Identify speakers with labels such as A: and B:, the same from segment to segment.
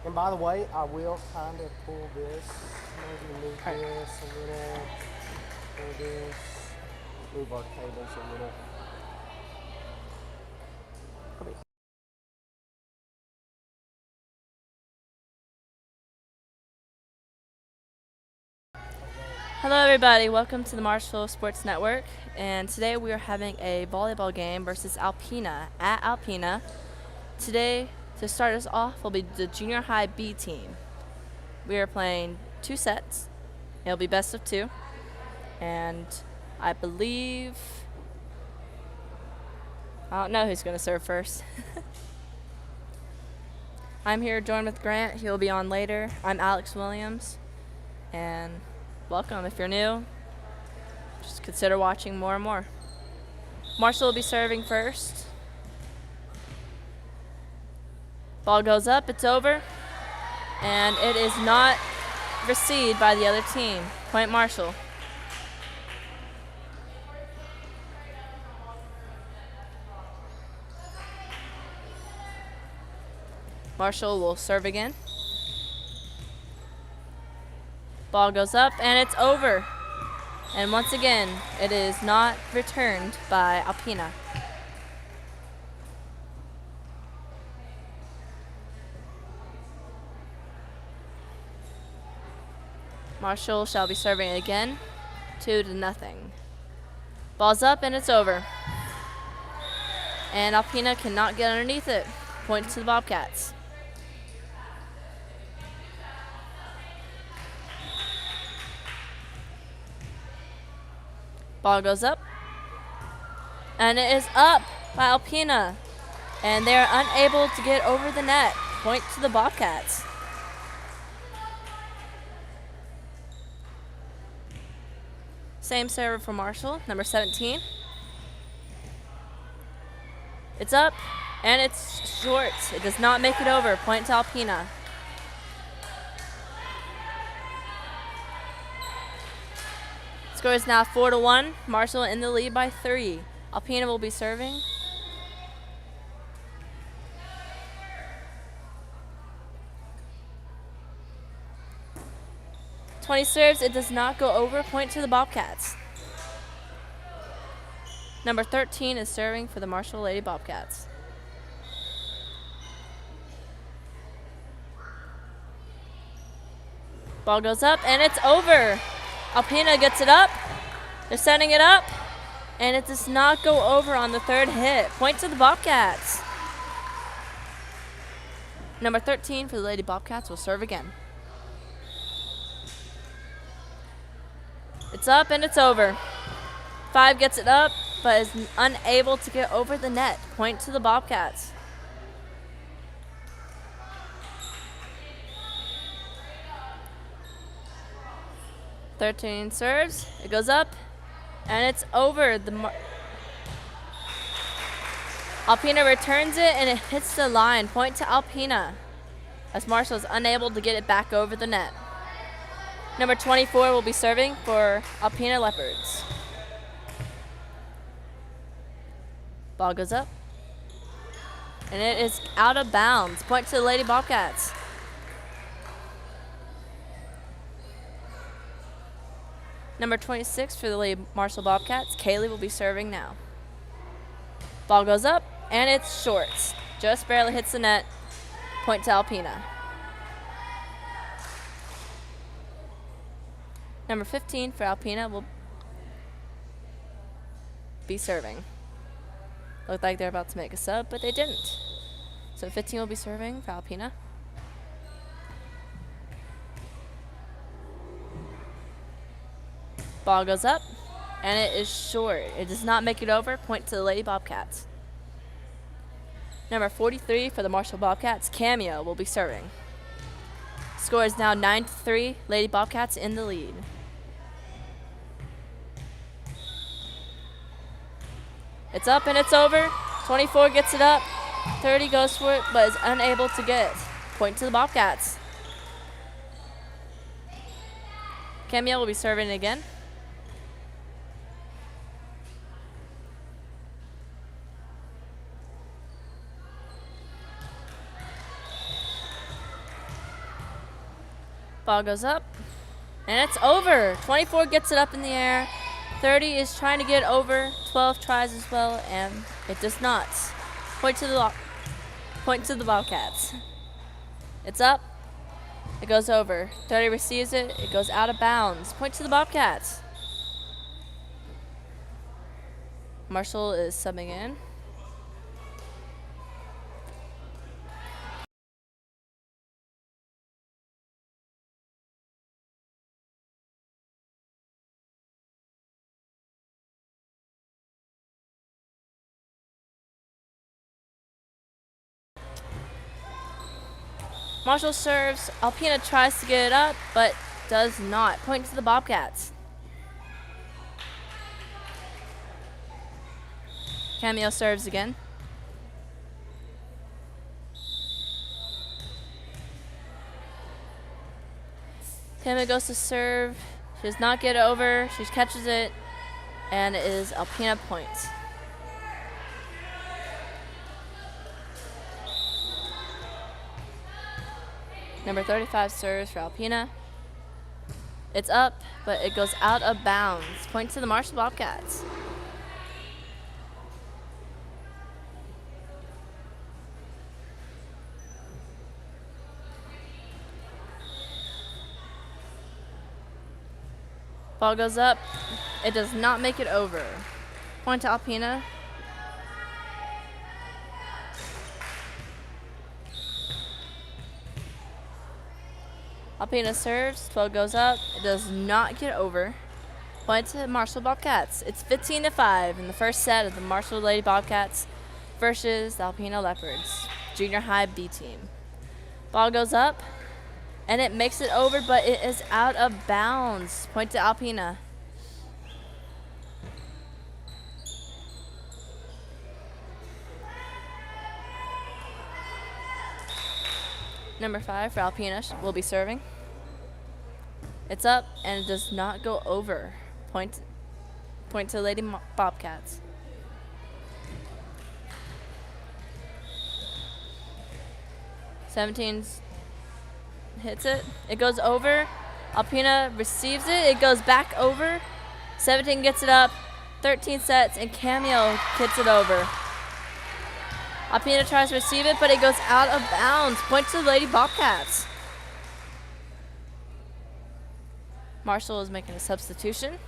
A: And by the way, I will kind of pull this, maybe move
B: Okay.
A: this a little, pull this, move our tables a little. Come here.
B: Hello, everybody. Welcome to the Marshall Sports Network. And today we are having a volleyball game versus Alpena at Alpena. Today, to start us off, will be the junior high B team. We are playing 2 sets. It'll be best of 2. And I believe, I don't know who's going to serve first. I'm here joined with Grant. He'll be on later. I'm Alex Williams. And welcome. If you're new, just consider watching more and more. Marshall will be serving first. Ball goes up, it's over, and it is not received by the other team. Point Marshall. Marshall will serve again. Ball goes up, and it's over. And once again, it is not returned by Alpena. Marshall shall be serving again, 2-0. Ball's up, and it's over. And Alpena cannot get underneath it. Point to the Bobcats. Ball goes up, and it is up by Alpena, and they are unable to get over the net. Point to the Bobcats. Same server for Marshall, number 17. It's up, and it's short. It does not make it over. Point to Alpena. Score is now 4-1. Marshall in the lead by 3. Alpena will be serving. Twenty serves. It does not go over. Point to the Bobcats. Number 13 is serving for the Marshall Lady Bobcats. Ball goes up, and it's over. Alpena gets it up. They're setting it up, and it does not go over on the third hit. Point to the Bobcats. Number 13 for the Lady Bobcats will serve again. It's up, and it's over. 5 gets it up, but is unable to get over the net. Point to the Bobcats. Thirteen serves. It goes up, and it's over. Alpena returns it, and it hits the line. Point to Alpena, as Marshall is unable to get it back over the net. Number 24 will be serving for Alpena Leopards. Ball goes up, and it is out of bounds. Point to the Lady Bobcats. Number 26 for the Lady Marshall Bobcats, Kaylee will be serving now. Ball goes up, and it's short. Just barely hits the net. Point to Alpena. Number 15 for Alpena will be serving. Looked like they're about to make a sub, but they didn't. So 15 will be serving for Alpena. Ball goes up, and it is short. It does not make it over. Point to the Lady Bobcats. Number 43 for the Marshall Bobcats, Cameo, will be serving. Score is now 9-3. Lady Bobcats in the lead. It's up, and it's over. 24 gets it up. 30 goes for it, but is unable to get it. Point to the Bobcats. Cameo will be serving again. Ball goes up, and it's over. 24 gets it up in the air. 30 is trying to get over. 12 tries as well, and it does not. Point to the Bobcats. It's up. It goes over. 30 receives it. It goes out of bounds. Point to the Bobcats. Marshall is subbing in. Marshall serves. Alpena tries to get it up, but does not. Point to the Bobcats. Cameo serves again. Cameo goes to serve. She does not get it over. She catches it, and it is Alpena point. Number 35 serves for Alpena. It's up, but it goes out of bounds. Point to the Marshall Bobcats. Ball goes up. It does not make it over. Point to Alpena. Alpena serves. 12 goes up. It does not get over. Point to Marshall Bobcats. It's 15-5 in the first set of the Marshall Lady Bobcats versus the Alpena Leopards, junior high B team. Ball goes up, and it makes it over, but it is out of bounds. Point to Alpena. Number 5 for Alpena will be serving. It's up, and it does not go over. Point to Lady Bobcats. '17's hits it. It goes over. Alpena receives it. It goes back over. 17 gets it up. 13 sets, and Cameo gets it over. Alpena tries to receive it, but it goes out of bounds. Point to the Lady Bobcats. Marshall is making a substitution.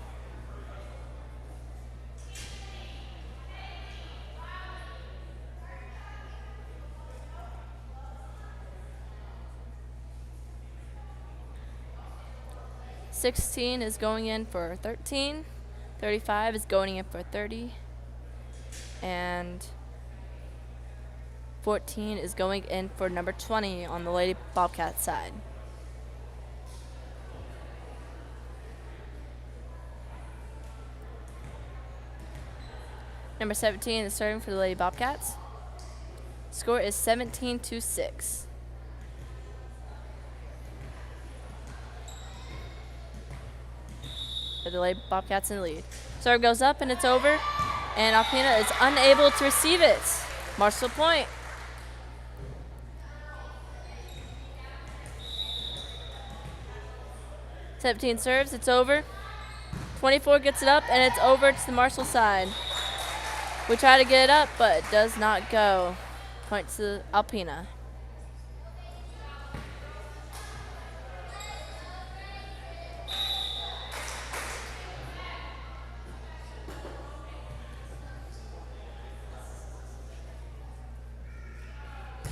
B: '16 is going in for 13. 35 is going in for 30. And 14 is going in for number 20 on the Lady Bobcat side. Number 17 is serving for the Lady Bobcats. Score is 17-6. The Lady Bobcats in the lead. Serve goes up and it's over, and Alpena is unable to receive it. Marshall point. '17 serves, it's over. 24 gets it up, and it's over to the Marshall side. We try to get it up, but it does not go. Point to Alpena.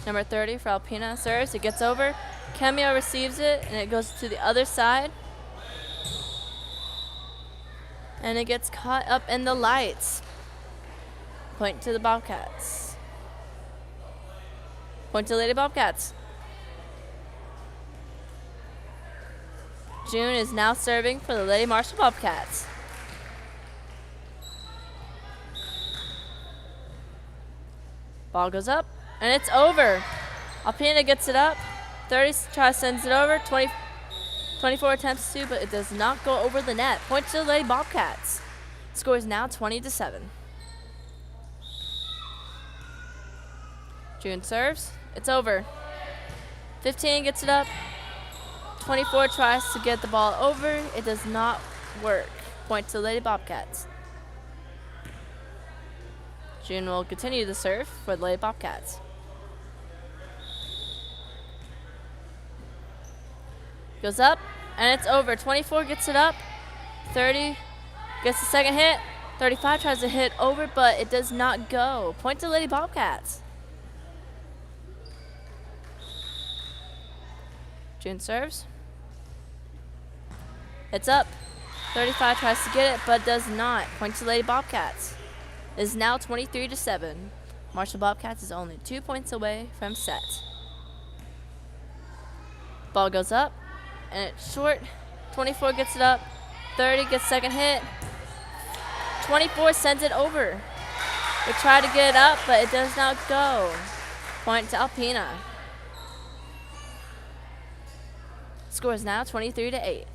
B: Number 30 for Alpena serves, it gets over. Cameo receives it, and it goes to the other side. And it gets caught up in the lights. Point to the Bobcats. Point to Lady Bobcats. June is now serving for the Lady Marshall Bobcats. Ball goes up, and it's over. Alpena gets it up. 30 tries sends it over. 24 attempts to, but it does not go over the net. Point to the Lady Bobcats. Score is now 20-7. June serves. It's over. 15 gets it up. 24 tries to get the ball over. It does not work. Point to Lady Bobcats. June will continue to serve for the Lady Bobcats. Goes up, and it's over. 24 gets it up. 30 gets the second hit. 35 tries to hit over, but it does not go. Point to Lady Bobcats. June serves. It's up. 35 tries to get it, but does not. Point to Lady Bobcats. It is now 23-7. Marshall Bobcats is only 2 points away from set. Ball goes up, and it's short. 24 gets it up. 30 gets second hit. 24 sends it over. They try to get it up, but it does not go. Point to Alpena. Score is now 23-8.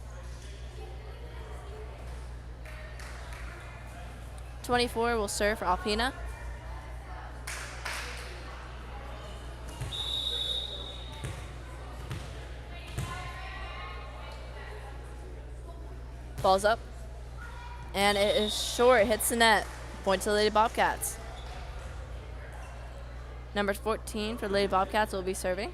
B: 24 will serve for Alpena. Ball's up. And it is short, hits the net. Point to the Lady Bobcats. Number 14 for the Lady Bobcats will be serving.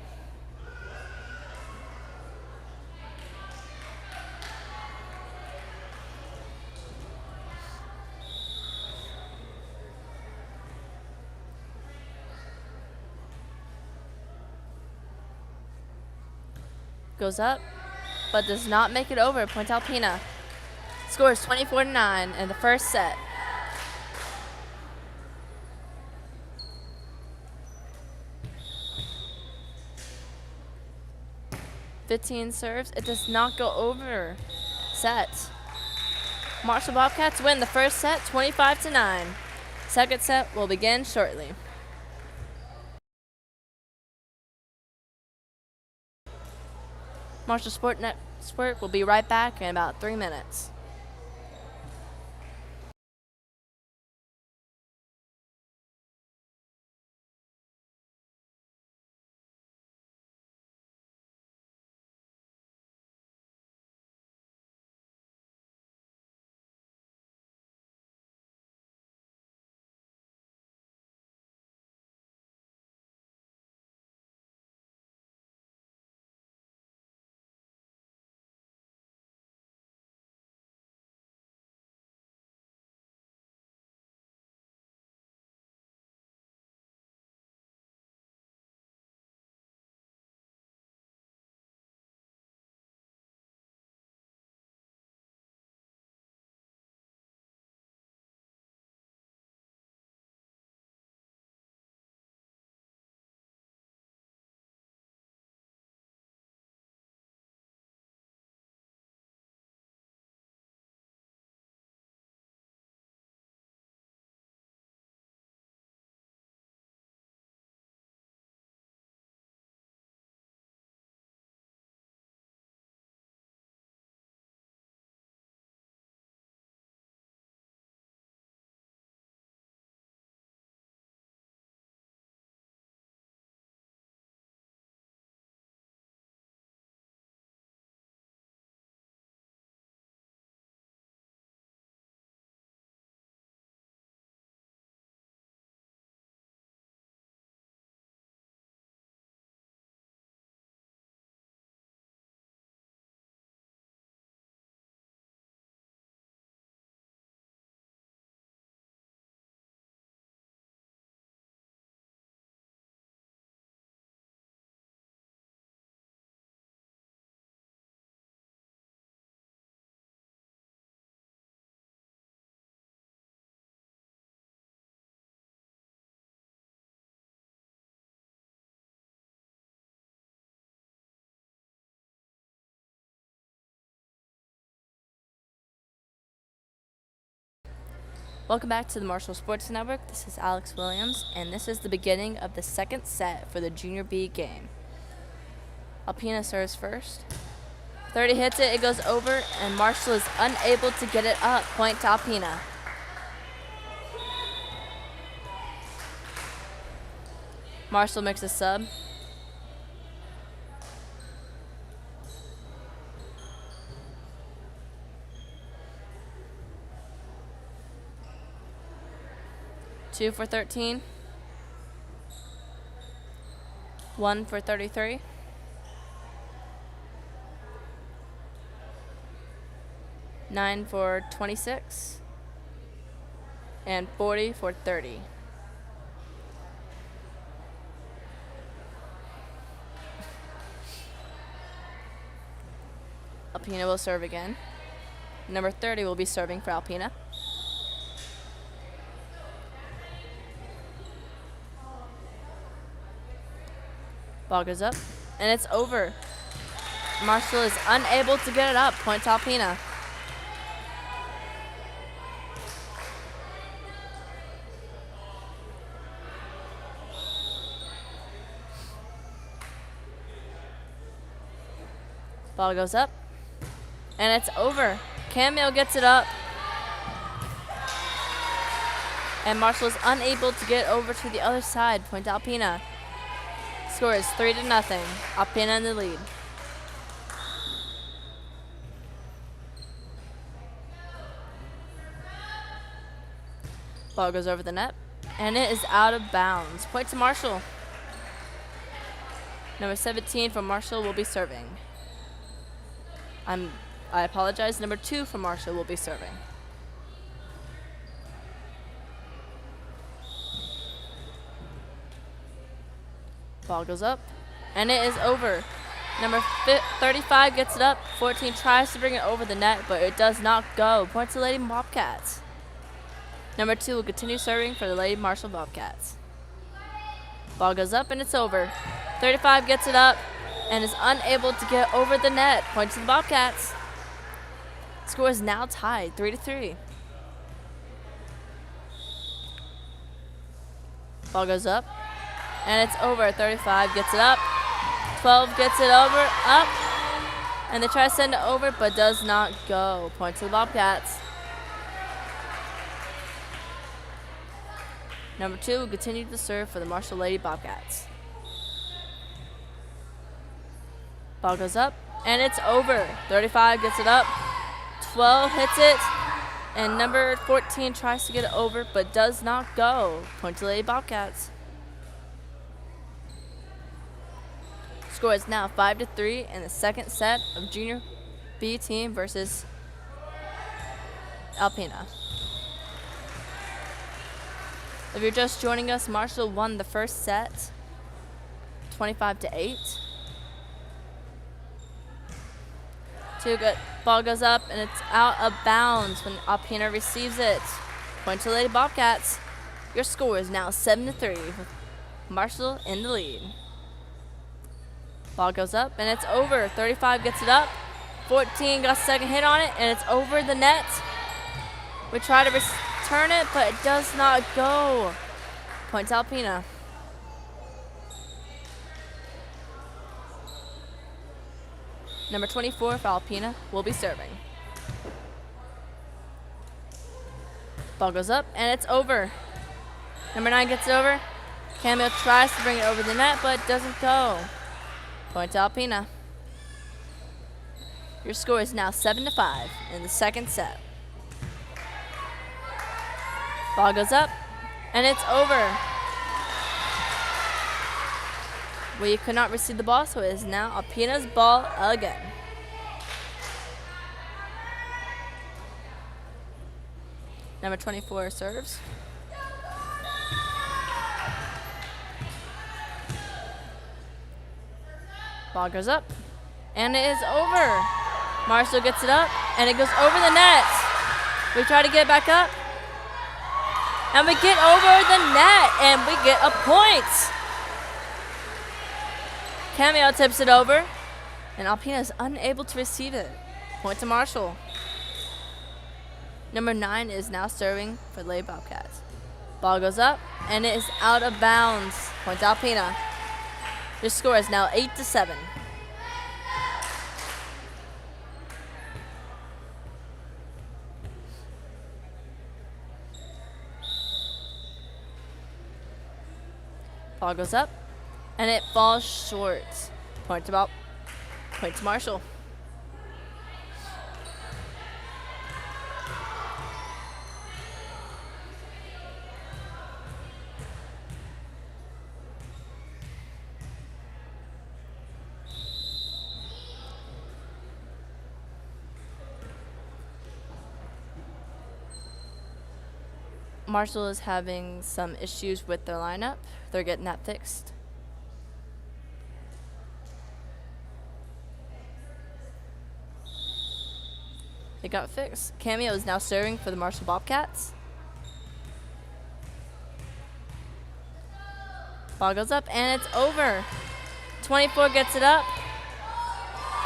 B: Goes up, but does not make it over. Point to Alpena. Scores 24-9 in the first set. '15 serves. It does not go over. Set. Marshall Bobcats win the first set 25-9. Second set will begin shortly. Marshall Sport Network will be right back in about 3 minutes. Welcome back to the Marshall Sports Network. This is Alex Williams, and this is the beginning of the second set for the Junior B game. Alpena serves first. 30 hits it, it goes over, and Marshall is unable to get it up. Point to Alpena. Marshall makes a sub. 2 for 13. 1 for 33. 9 for 26. And 40 for 30. Alpena will serve again. Number 30 will be serving for Alpena. Ball goes up, and it's over. Marshall is unable to get it up. Point to Alpena. Ball goes up, and it's over. Camille gets it up, and Marshall is unable to get over to the other side. Point to Alpena. Score is 3-0. Alpena in the lead. Ball goes over the net, and it is out of bounds. Point to Marshall. Number 17 for Marshall will be serving. I apologize. Number 2 for Marshall will be serving. Ball goes up, and it is over. Number 35 gets it up. 14 tries to bring it over the net, but it does not go. Point to Lady Bobcats. Number 2 will continue serving for the Lady Marshall Bobcats. Ball goes up, and it's over. 35 gets it up and is unable to get over the net. Point to the Bobcats. Score is now tied, 3-3. Ball goes up, and it's over. 35 gets it up. 12 gets it over, up, and they try to send it over, but does not go. Point to the Bobcats. Number 2 will continue to serve for the Marshall Lady Bobcats. Ball goes up, and it's over. 35 gets it up. 12 hits it, and number 14 tries to get it over, but does not go. Point to Lady Bobcats. Score is now 5-3 in the second set of Junior B team versus Alpena. If you're just joining us, Marshall won the first set, 25-8. Too good. Ball goes up, and it's out of bounds when Alpena receives it. Point to Lady Bobcats. Your score is now 7-3 with Marshall in the lead. Ball goes up, and it's over. 35 gets it up. 14 got a second hit on it, and it's over the net. We try to return it, but it does not go. Point to Alpena. Number 24 for Alpena will be serving. Ball goes up, and it's over. Number 9 gets it over. Camille tries to bring it over the net, but doesn't go. Point to Alpena. Your score is now 7-5 in the second set. Ball goes up, and it's over. We could not receive the ball, so it is now Alpena's ball again. Number 24 serves. Ball goes up, and it is over. Marshall gets it up, and it goes over the net. We try to get it back up, and we get over the net, and we get a point. Camille tips it over, and Alpena is unable to receive it. Point to Marshall. Number 9 is now serving for the Lady Bobcats. Ball goes up, and it is out of bounds. Point to Alpena. Your score is now 8-7. Ball goes up, and it falls short. Point to Marshall. Marshall is having some issues with their lineup. They're getting that fixed. It got fixed. Cameo is now serving for the Marshall Bobcats. Ball goes up, and it's over. 24 gets it up,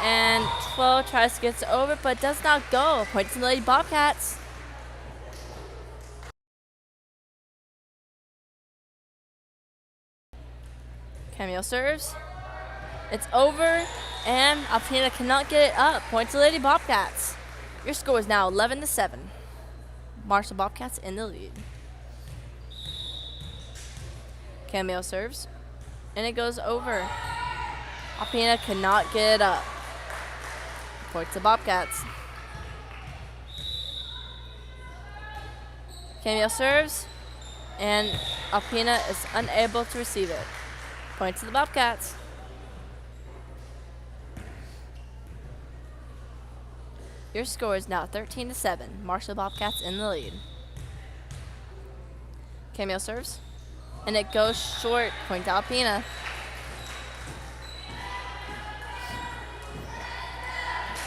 B: and 12 tries to get it over, but does not go. Point to the Lady Bobcats. Cameo serves. It's over, and Alpena cannot get it up. Point to the Lady Bobcats. Your score is now 11-7. Marshall Bobcats in the lead. Cameo serves, and it goes over. Alpena cannot get it up. Point to Bobcats. Cameo serves, and Alpena is unable to receive it. Point to the Bobcats. Your score is now 13-7. Marshall Bobcats in the lead. Cameo serves, and it goes short. Point to Alpena.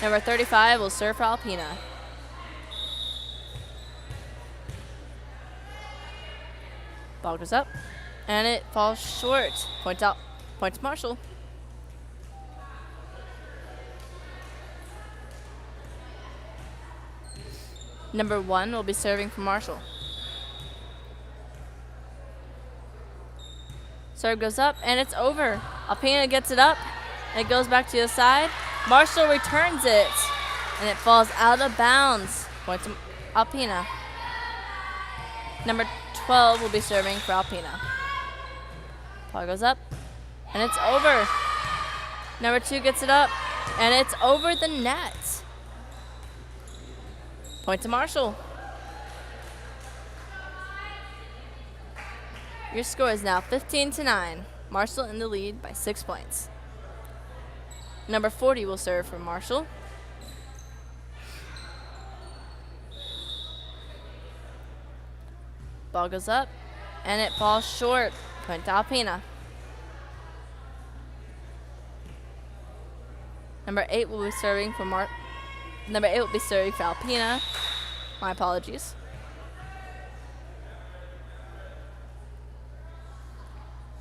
B: Number 35 will serve for Alpena. Ball goes up, and it falls short. Point to Marshall. Number 1 will be serving for Marshall. Serve goes up, and it's over. Alpena gets it up, and it goes back to the side. Marshall returns it, and it falls out of bounds. Point to Alpena. Number 12 will be serving for Alpena. Ball goes up, and it's over. Number 2 gets it up, and it's over the net. Point to Marshall. Your score is now 15-9. Marshall in the lead by 6 points. Number 40 will serve for Marshall. Ball goes up, and it falls short. Point to Alpena. Number 8 will be serving for Alpena. My apologies.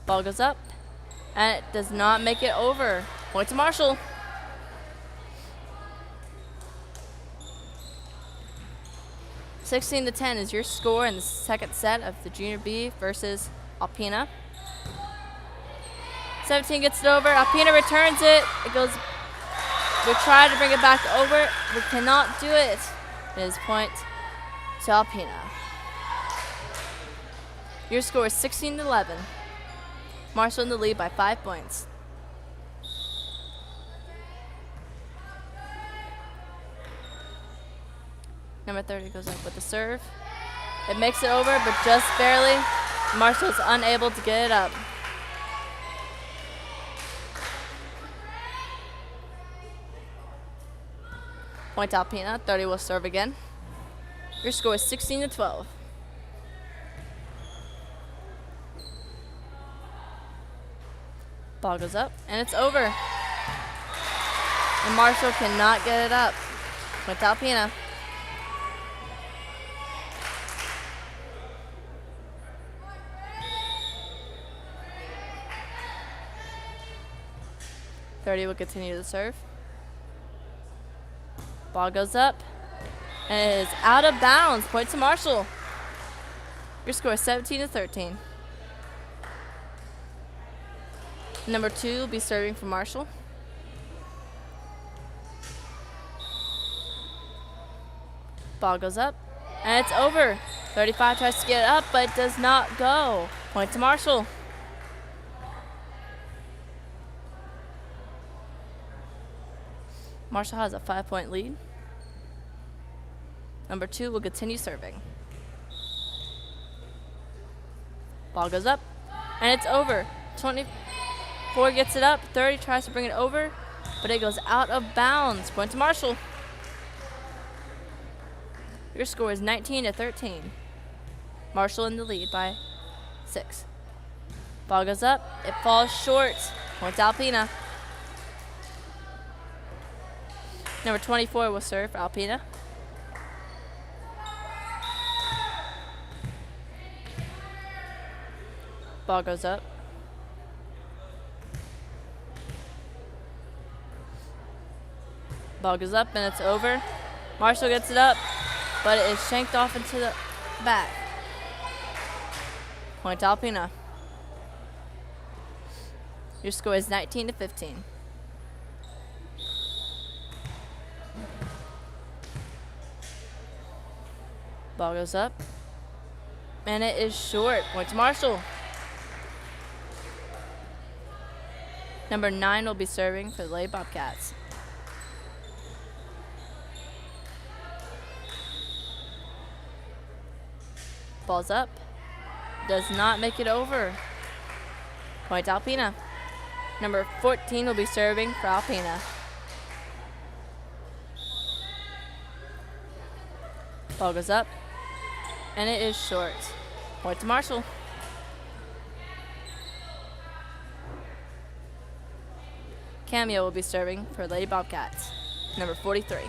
B: Ball goes up, and it does not make it over. Point to Marshall. (16-10) is your score in the second set of the Junior B versus Alpena. 17 gets it over. Alpena returns it. It goes. We try to bring it back over. We cannot do it. It is point to Alpena. Your score is 16-11. Marshall in the lead by 5 points. Number 30 goes up with the serve. It makes it over, but just barely. Marshall is unable to get it up. Point to Alpena. 30 will serve again. Your score is 16-12. Ball goes up, and it's over. And Marshall cannot get it up. Point to Alpena. (30) will continue to serve. Ball goes up, and it is out of bounds. Point to Marshall. Your score is 17-13. Number 2 will be serving for Marshall. Ball goes up, and it's over. 35 tries to get it up, but it does not go. Point to Marshall. Marshall has a 5-point lead. Number 2 will continue serving. Ball goes up, and it's over. 24 gets it up. 30 tries to bring it over, but it goes out of bounds. Point to Marshall. Your score is 19-13. Marshall in the lead by 6. Ball goes up. It falls short. Points Alpena. Number 24 will serve for Alpena. Ball goes up. Ball goes up and it's over. Marshall gets it up, but it is shanked off into the back. Point Alpena. Your score is 19-15. Ball goes up, and it is short. Point to Marshall. Number 9 will be serving for the Lady Bobcats. Ball's up. Does not make it over. Point Alpena. Number 14 will be serving for Alpena. Ball goes up, and it is short. Point to Marshall. Cameo will be serving for Lady Bobcats. Number 43.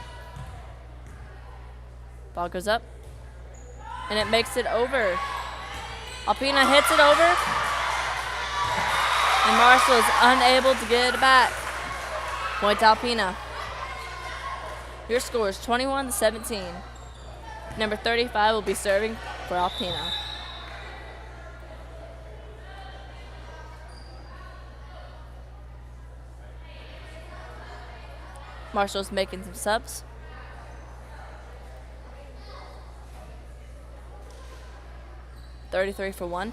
B: Ball goes up, and it makes it over. Alpena hits it over, and Marshall is unable to get it back. Point Alpena. Your score is 21-17. Number 35 will be serving for Alpena. Marshall's making some subs. $33 for 1.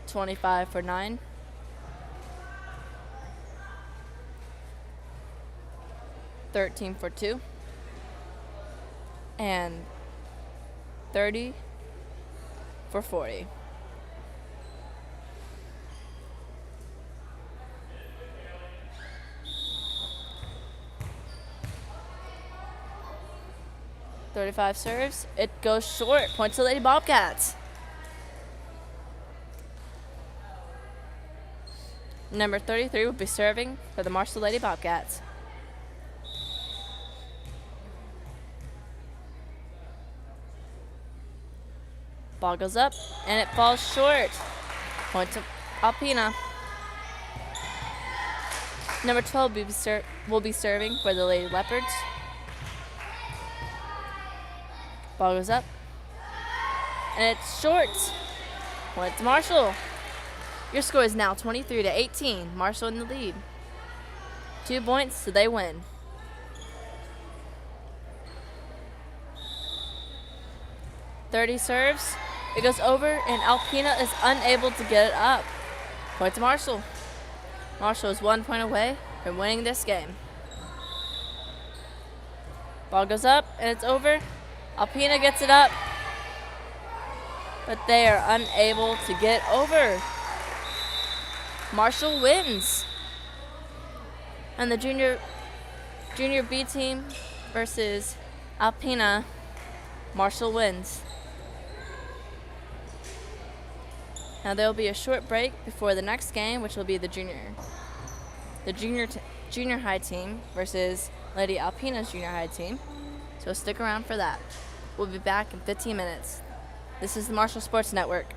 B: 25 for 9. 13 for 2. And 30 for 40. .35 serves. It goes short. Point to Lady Bobcats. Number 33 will be serving for the Marshall Lady Bobcats. Ball goes up, and it falls short. Point to Alpena. Number 12 will be serving for the Lady Leopards. Ball goes up, and it's short. Point to Marshall. Your score is now 23-18. Marshall in the lead. 2 points, so they win. .30 serves. It goes over, and Alpena is unable to get it up. Point to Marshall. Marshall is 1 point away from winning this game. Ball goes up, and it's over. Alpena gets it up, but they are unable to get over. Marshall wins. And the junior B team versus Alpena, Marshall wins. Now there will be a short break before the next game, which will be the junior high team versus Lady Alpena's junior high team. So stick around for that. We'll be back in 15 minutes. This is the Marshall Sports Network.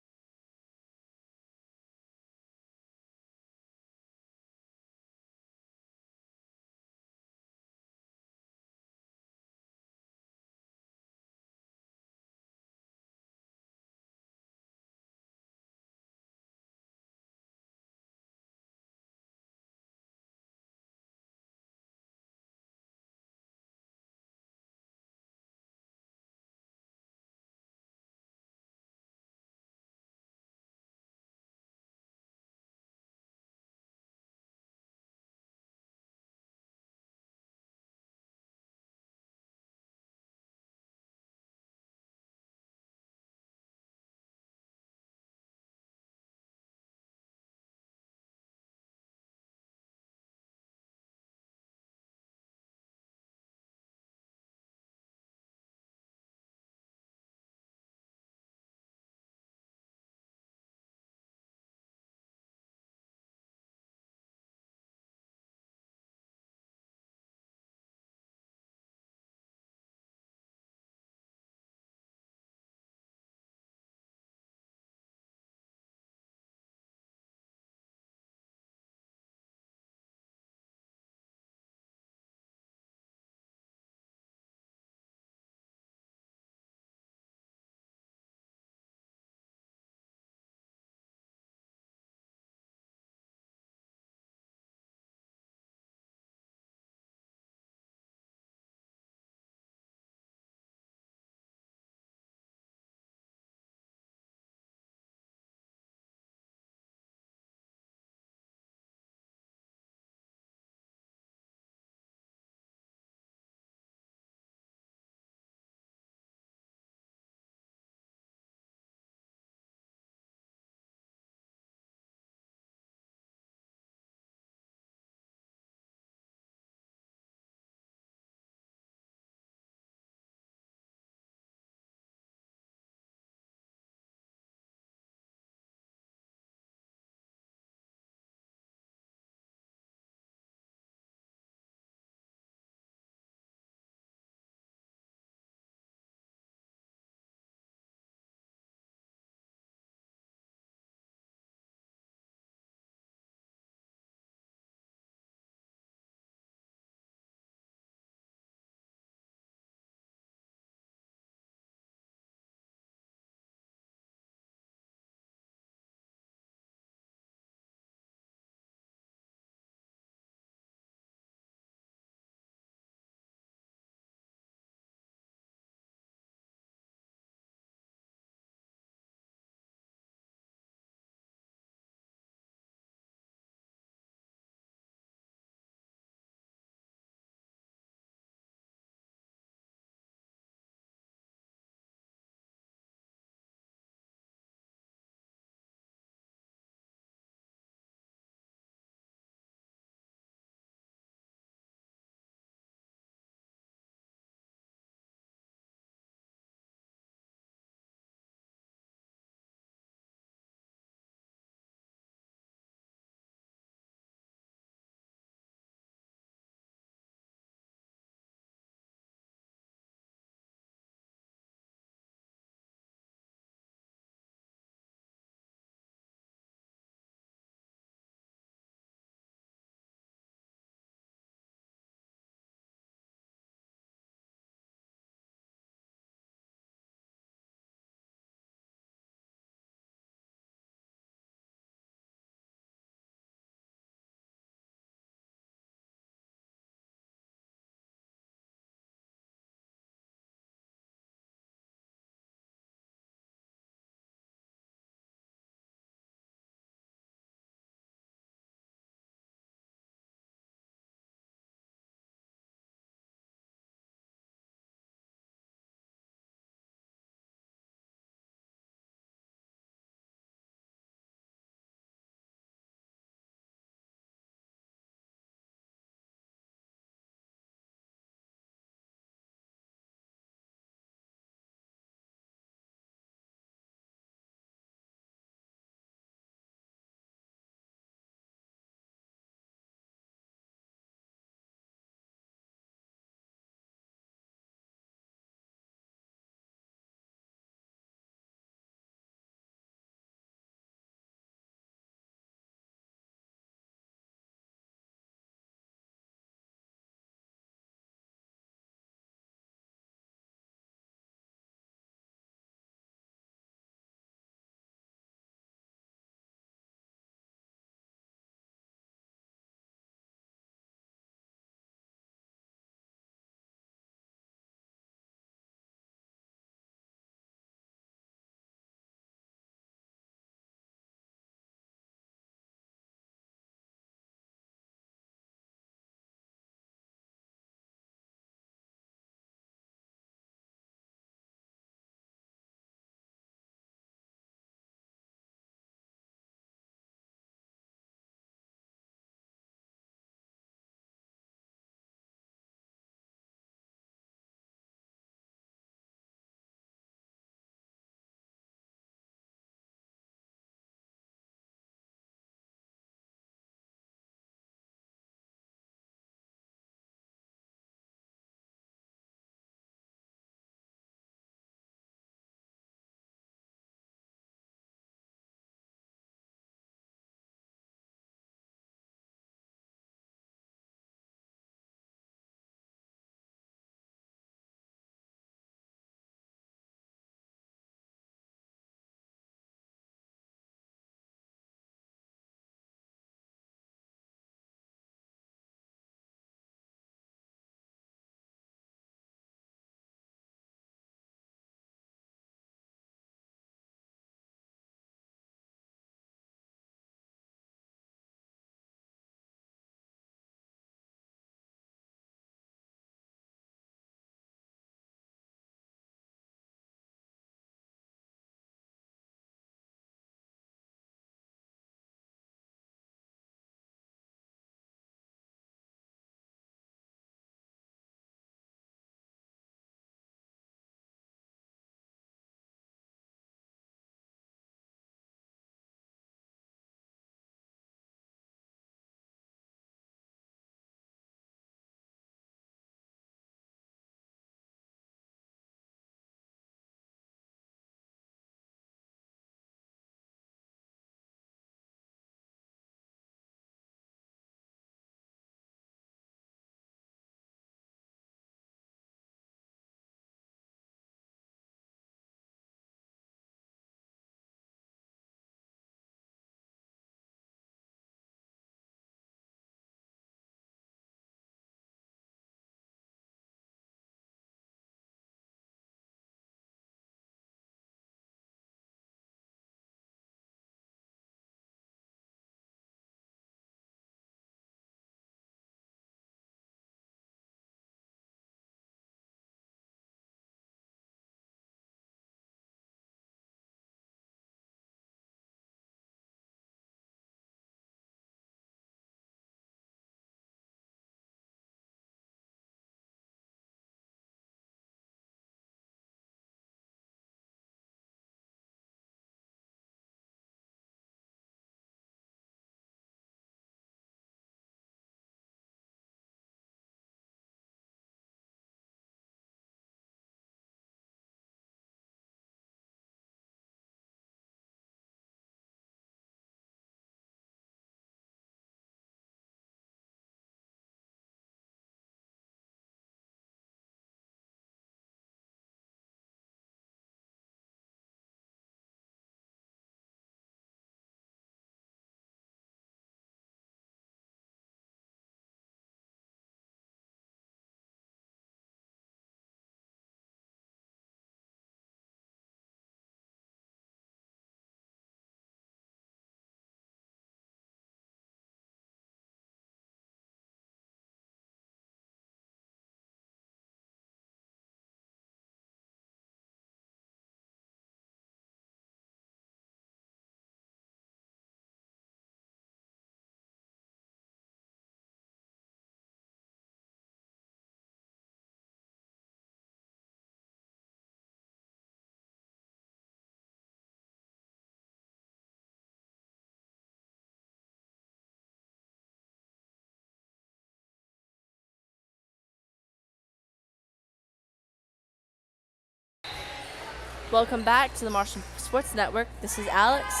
B: Welcome back to the Marshall Sports Network. This is Alex,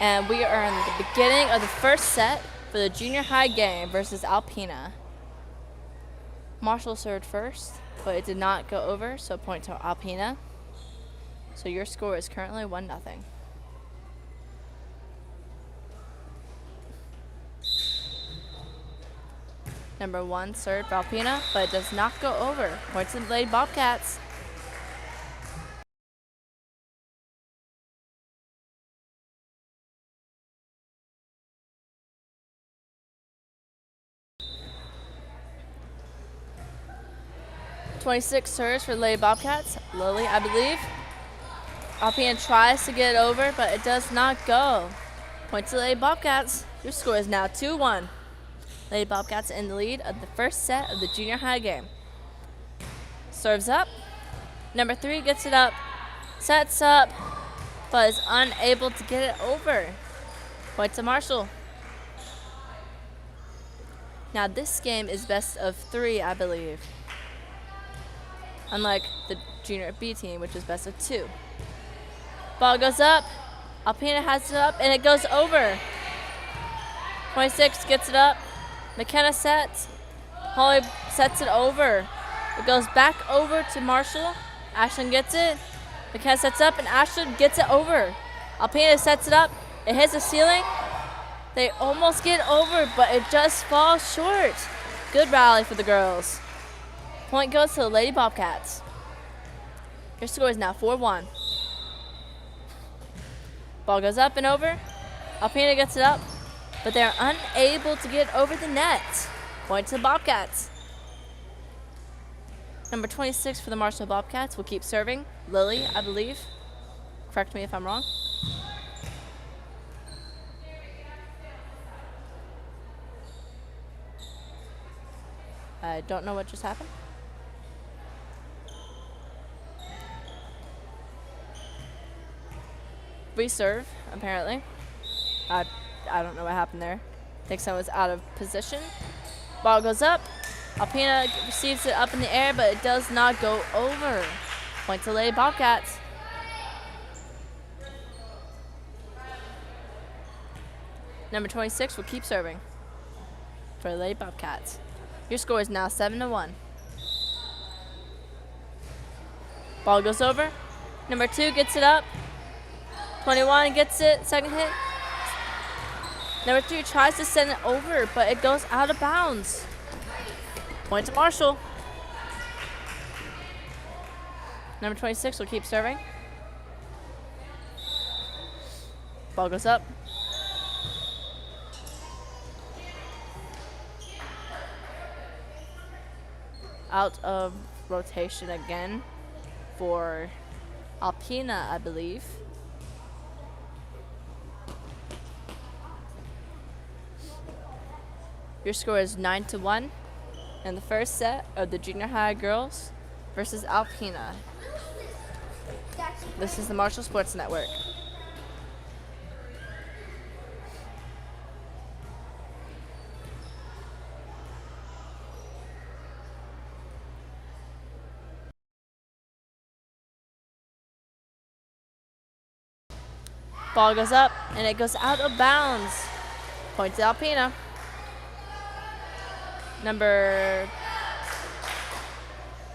B: and we are in the beginning of the first set for the junior high game versus Alpena. Marshall served first, but it did not go over, so point to Alpena. So your score is currently 1-0. Number 1 served for Alpena, but it does not go over. Points to the Lady Bobcats. .26 serves for the Lady Bobcats. Lily, I believe. Alpena tries to get it over, but it does not go. Point to the Lady Bobcats. Your score is now 2-1. Lady Bobcats in the lead of the first set of the junior high game. Serves up. Number 3 gets it up. Sets up, but is unable to get it over. Point to Marshall. Now this game is best of 3, I believe. Unlike the junior B team, which is best of 2. Ball goes up. Alpena has it up, and it goes over. 26 gets it up. McKenna sets. Holly sets it over. It goes back over to Marshall. Ashland gets it. McKenna sets up, and Ashland gets it over. Alpena sets it up. It hits the ceiling. They almost get over, but it just falls short. Good rally for the girls. Point goes to the Lady Bobcats. Your score is now 4-1. Ball goes up and over. Alpena gets it up, but they're unable to get over the net. Point to the Bobcats. Number 26 for the Marshall Bobcats will keep serving. Lily, I believe. Correct me if I'm wrong. I don't know what just happened. Reserve, apparently. I don't know what happened there. I think someone was out of position. Ball goes up. Alpena receives it up in the air, but it does not go over. Point to Lady Bobcats. Number 26 will keep serving for the Lady Bobcats. Your score is now 7-1. Ball goes over. Number 2 gets it up. 21 gets it, second hit. Number 3 tries to send it over, but it goes out of bounds. Point to Marshall. Number 26 will keep serving. Ball goes up. Out of rotation again for Alpena, I believe. Your score is 9-1 in the first set of the junior high girls versus Alpena. This is the Marshall Sports Network. Ball goes up, and it goes out of bounds. Point to Alpena. Number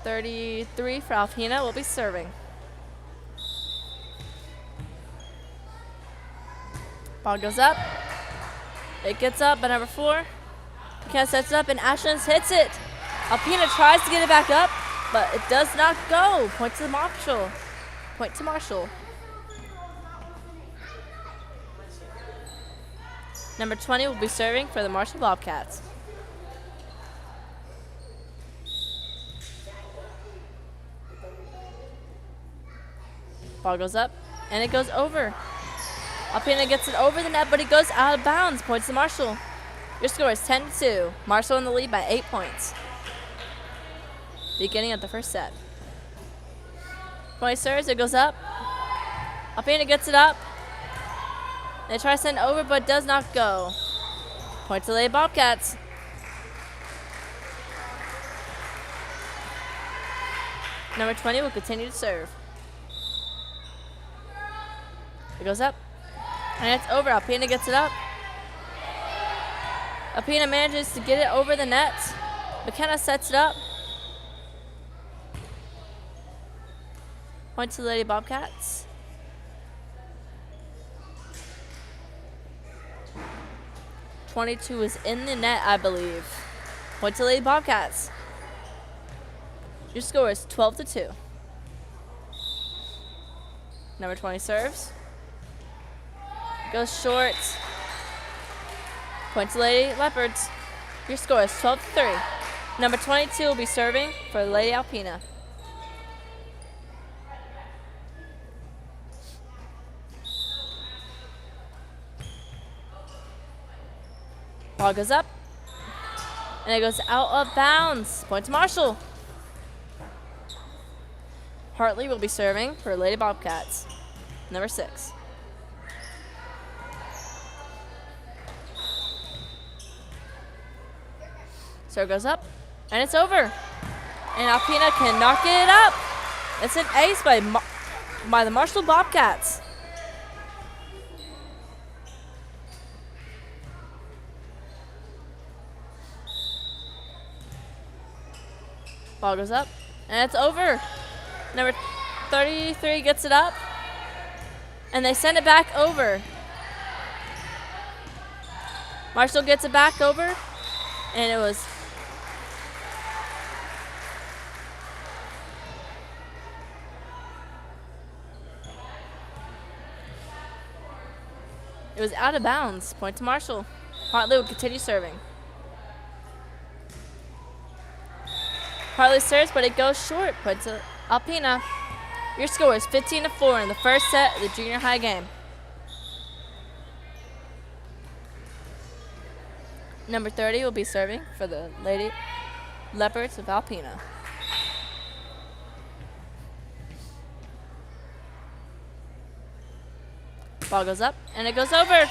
B: 33 for Alpena will be serving. Ball goes up. It gets up by number 4. McKenna sets it up, and Ashland hits it. Alpena tries to get it back up, but it does not go. Point to Marshall. Point to Marshall. Number 20 will be serving for the Marshall Bobcats. Ball goes up, and it goes over. Alpena gets it over the net, but it goes out of bounds. Points to Marshall. Your score is 10-2. Marshall in the lead by 8 points. Beginning of the first set. 20 serves, it goes up. Alpena gets it up. They try to send it over, but does not go. Point to the Lady Bobcats. Number 20 will continue to serve. It goes up. And it's over. Alpena gets it up. Alpena manages to get it over the net. McKenna sets it up. Point to the Lady Bobcats. .22 is in the net, I believe. Point to Lady Bobcats. Your score is 12-2. Number 20 serves. Goes short. Point to Lady Leopards. Your score is 12-3. Number 22 will be serving for Lady Alpena. Ball goes up. And it goes out of bounds. Point to Marshall. Hartley will be serving for Lady Bobcats. Number 6. Serve goes up, and it's over. And Alpena can knock it up. It's an ace by the Marshall Bobcats. Ball goes up, and it's over. Number 33 gets it up, and they send it back over. Marshall gets it back over, and it was out of bounds. Point to Marshall. Hartley will continue serving. Hartley serves, but it goes short. Point to Alpena. Your score is 15-4 in the first set of the junior high game. Number 30 will be serving for the Lady Leopards of Alpena. Ball goes up, and it goes over.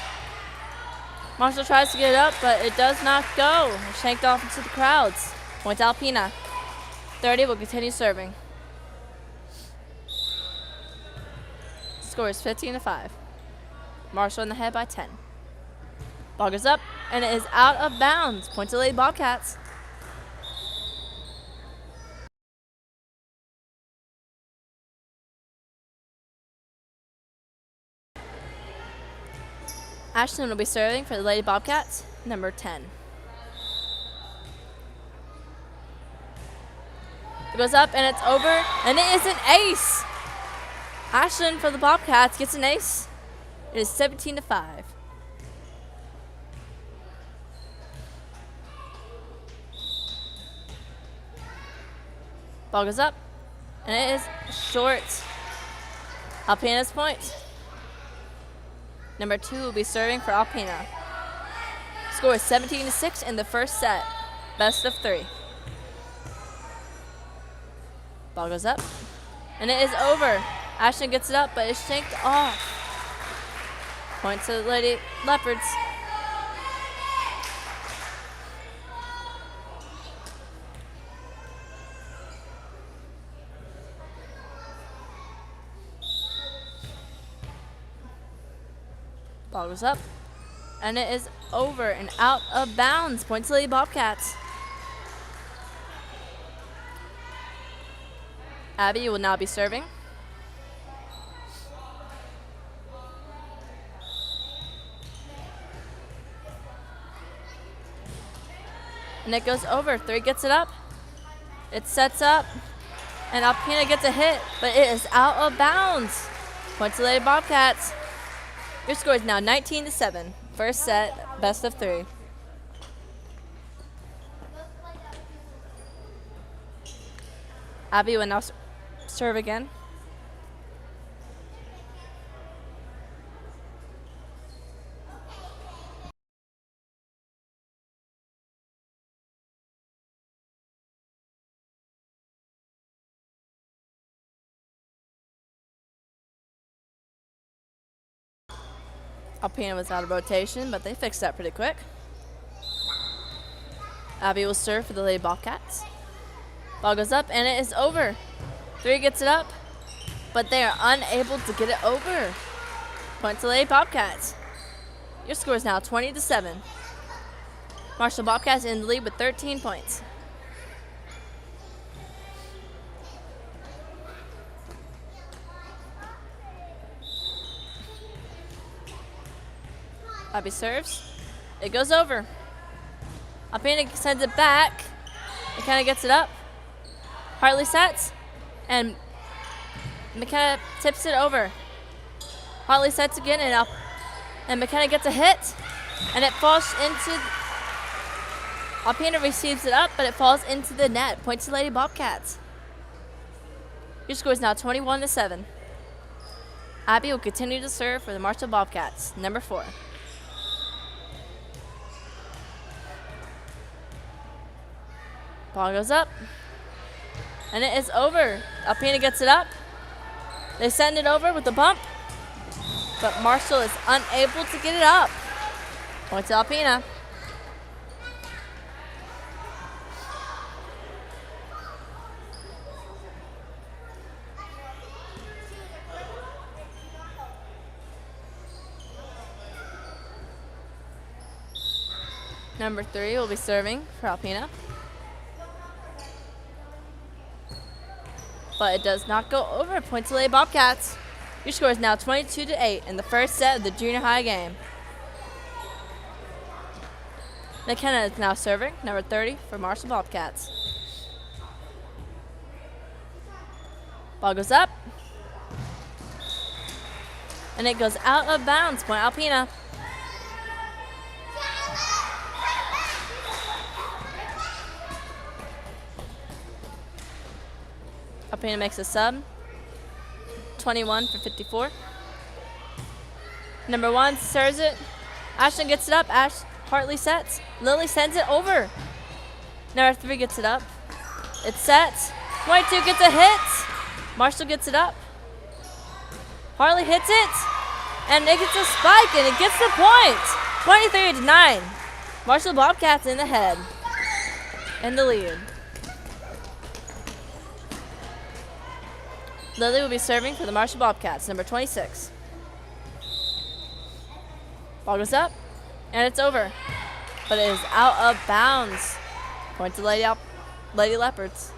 B: Marshall tries to get it up, but it does not go. Shanked off into the crowds. Point to Alpena. 30 will continue serving. Score is 15-5. Marshall in the head by 10. Ball goes up, and it is out of bounds. Point to Lady Bobcats. Ashton will be serving for the Lady Bobcats, number 10. It goes up, and it's over, and it is an ace. Ashton for the Bobcats gets an ace. It is 17-5. Ball goes up, and it is short. Alpena's point. Number 2 will be serving for Alpena. Score is 17-6 in the first set. Best of 3. Ball goes up, and it is over. Ashton gets it up, but it's shanked off. Point to the Lady Leopards. Ball goes up, and it is over and out of bounds. Point to Lady Bobcats. Abby will now be serving. And it goes over. 3 gets it up. It sets up, and Alpena gets a hit, but it is out of bounds. Point to Lady Bobcats. Your score is now 19-7. First set, best of 3. Abby will now serve again. Alpena was out of rotation, but they fixed that pretty quick. Abby will serve for the Lady Bobcats. Ball goes up, and it is over. 3 gets it up, but they are unable to get it over. Point to Lady Bobcats. Your score is now 20-7. Marshall Bobcats in the lead with 13 points. Abby serves. It goes over. Alpena sends it back. McKenna gets it up. Hartley sets. And McKenna tips it over. Hartley sets again and McKenna gets a hit. And it falls into... Alpena receives it up, but it falls into the net. Point to Lady Bobcats. Your score is now 21-7. Abby will continue to serve for the Marshall Bobcats, number 4. Ball goes up. And it is over. Alpena gets it up. They send it over with a bump. But Marshall is unable to get it up. Point to Alpena. Number 3 will be serving for Alpena. But it does not go over. Point to Lady Bobcats. Your score is now 22-8 in the first set of the junior high game. McKenna is now serving, number 30 for Marshall Bobcats. Ball goes up. And it goes out of bounds. Point Alpena. Alpena makes a sub. 21 for 54. Number 1 serves it. Ashton gets it up. Hartley sets. Lily sends it over. Number 3 gets it up. It's set. 22 gets a hit. Marshall gets it up. Hartley hits it. And it gets a spike and it gets the point. 23-9. Marshall Bobcats in the head. In the lead. Lily will be serving for the Marshall Bobcats, number 26. Ball goes up, and it's over. But it is out of bounds. Point to Lady Leopards.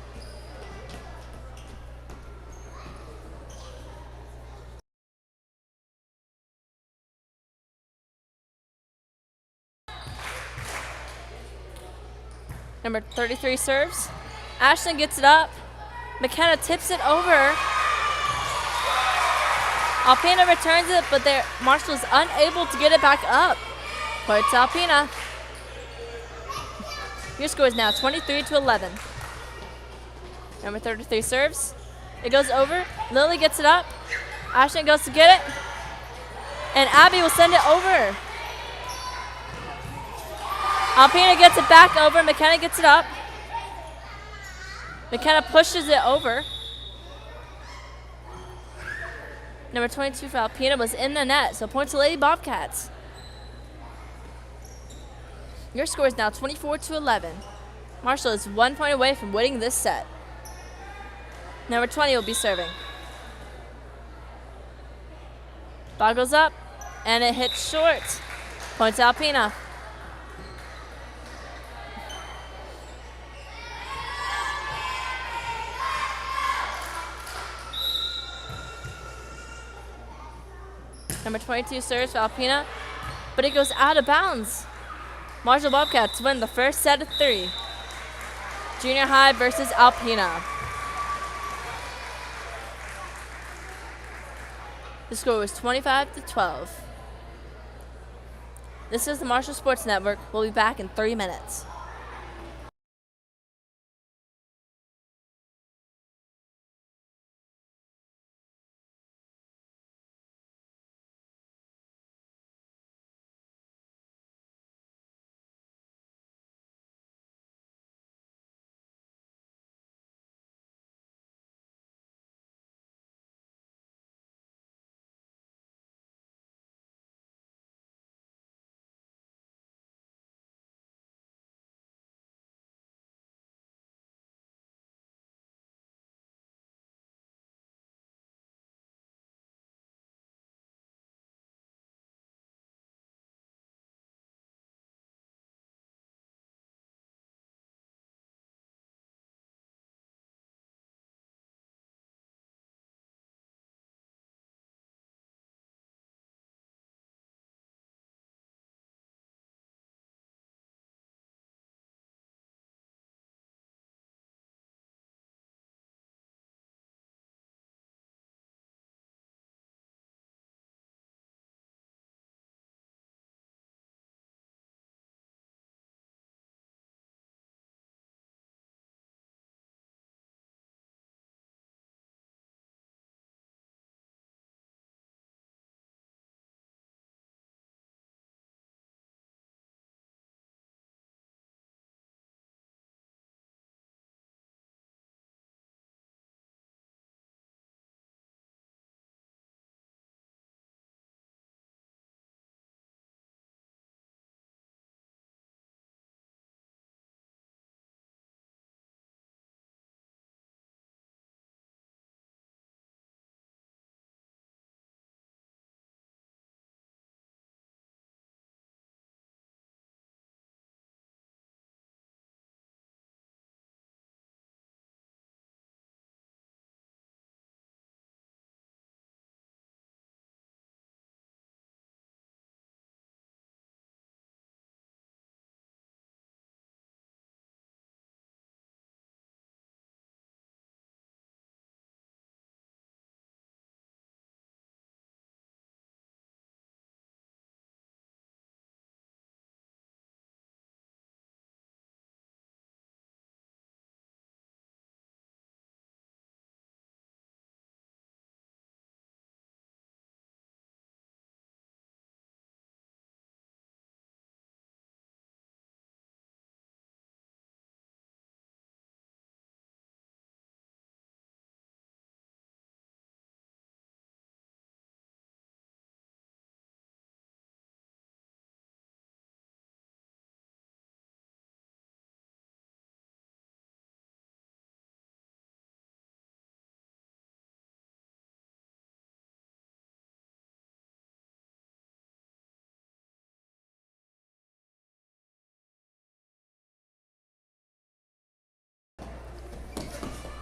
B: Number 33 serves. Ashton gets it up. McKenna tips it over. Alpena returns it, but Marshall is unable to get it back up. Point to Alpena. Your score is now 23-11. Number 33 serves. It goes over. Lily gets it up. Ashton goes to get it. And Abby will send it over. Alpena gets it back over. McKenna gets it up. McKenna pushes it over. Number 22 for Alpena was in the net, so point to Lady Bobcats. Your score is now 24-11. Marshall is 1 point away from winning this set. Number 20 will be serving. Ball goes up, and it hits short. Point to Alpena. Number 22 serves for Alpena, but it goes out of bounds. Marshall Bobcats win the first set of 3. Junior high versus Alpena. The score was 25-12. This is the Marshall Sports Network. We'll be back in 3 minutes.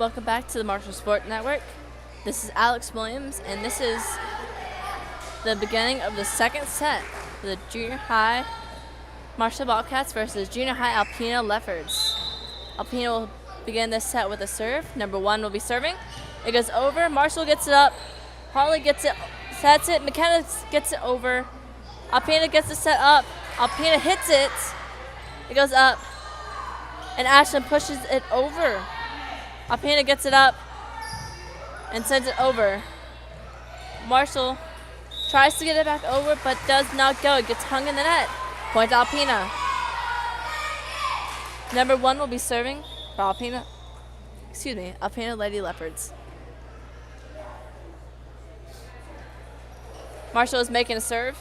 B: welcome back to the Marshall Sport Network. This is Alex Williams, and this is the beginning of the second set for the junior high Marshall Bobcats versus junior high Alpena Leopards. Alpena will begin this set with a serve. Number 1 will be serving. It goes over. Marshall gets it up. Harley gets it, sets it. McKenna gets it over. Alpena gets it set up. Alpena hits it. It goes up. And Ashland pushes it over. Alpena gets it up and sends it over. Marshall tries to get it back over, but does not go. It gets hung in the net. Point to Alpena. Number 1 will be serving for Alpena. Alpena Lady Leopards. Marshall is making a serve.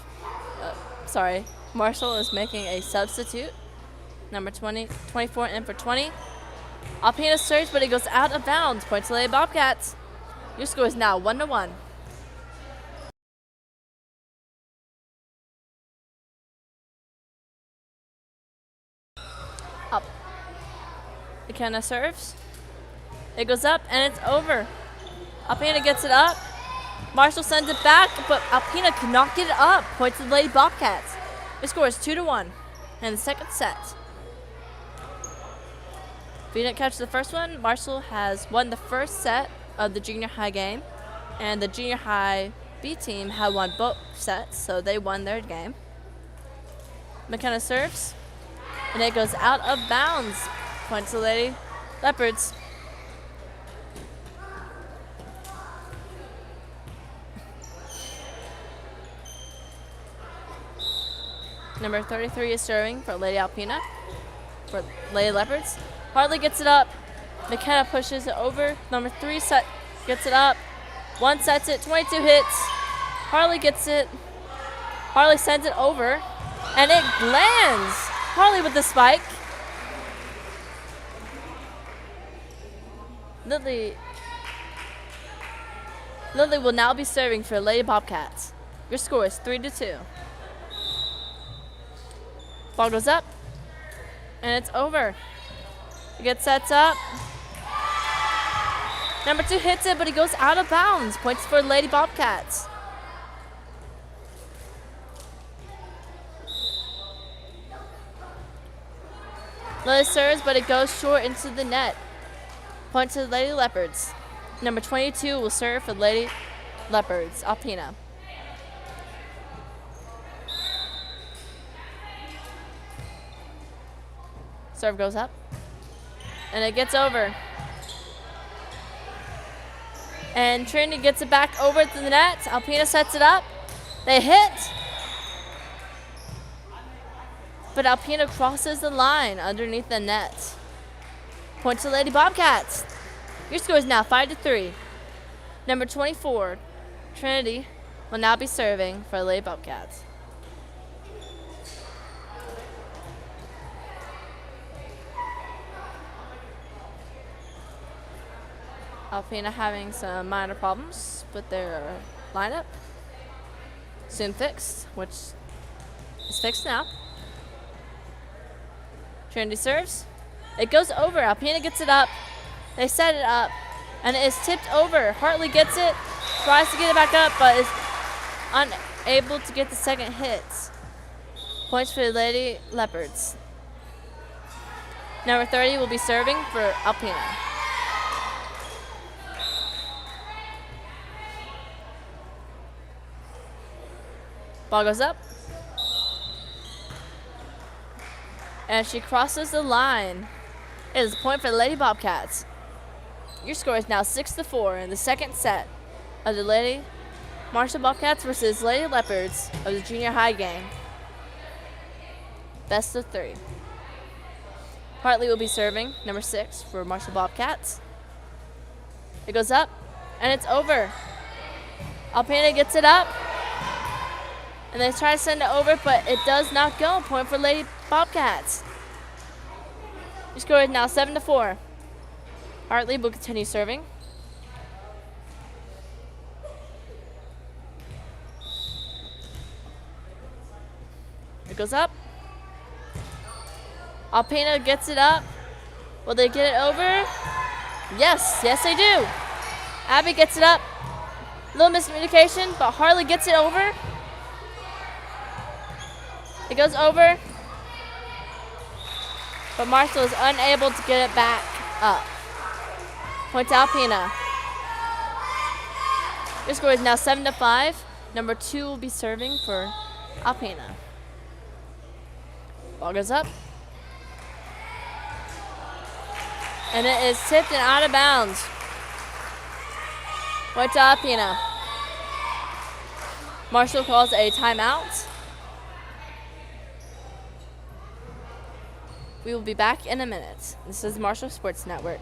B: Marshall is making a substitute. Number 24 in for 20. Alpena serves, but it goes out of bounds. Point to Lady Bobcats. Your score is now 1-1. Up. McKenna serves. It goes up and it's over. Alpena gets it up. Marshall sends it back, but Alpena cannot get it up. Point to the Lady Bobcats. Your score is 2-1 in the second set. If you didn't catch the first one, Marshall has won the first set of the junior high game, and the junior high B team had won both sets, so they won their game. McKenna serves, and it goes out of bounds. Point to the Lady Leopards. Number 33 is serving for Lady Alpena, for Lady Leopards. Harley gets it up. McKenna pushes it over. Number 3 gets it up. 1 sets it. 22 hits. Harley gets it. Harley sends it over. And it lands. Harley with the spike. Lily will now be serving for Lady Bobcats. Your score is 3-2. Ball goes up. And it's over. It gets sets up. Number 2 hits it, but he goes out of bounds. Points for Lady Bobcats. Lily serves, but it goes short into the net. Point to the Lady Leopards. Number 22 will serve for Lady Leopards, Alpena. Serve goes up. And it gets over. And Trinity gets it back over to the net. Alpena sets it up. They hit. But Alpena crosses the line underneath the net. Point to Lady Bobcats. Your score is now 5-3. Number 24, Trinity, will now be serving for Lady Bobcats. Alpena having some minor problems with their lineup. Soon fixed, which is fixed now. Trinity serves. It goes over. Alpena gets it up. They set it up, and it is tipped over. Hartley gets it, tries to get it back up, but is unable to get the second hit. Points for the Lady Leopards. Number 30 will be serving for Alpena. Ball goes up. And she crosses the line. It is a point for the Lady Bobcats. Your score is now 6-4 in the second set of the Lady Marshall Bobcats versus Lady Leopards of the junior high game. Best of 3. Hartley will be serving, number 6 for Marshall Bobcats. It goes up, and it's over. Alpena gets it up. And they try to send it over, but it does not go. Point for Lady Bobcats. Your score is now 7-4. Hartley will continue serving. It goes up. Alpena gets it up. Will they get it over? Yes, yes they do. Abby gets it up. Little miscommunication, but Harley gets it over. It goes over, but Marshall is unable to get it back up. Point to Alpena. Your score is now 7-5. Number 2 will be serving for Alpena. Ball goes up. And it is tipped and out of bounds. Point to Alpena. Marshall calls a timeout. We will be back in a minute. This is Marshall Sports Network.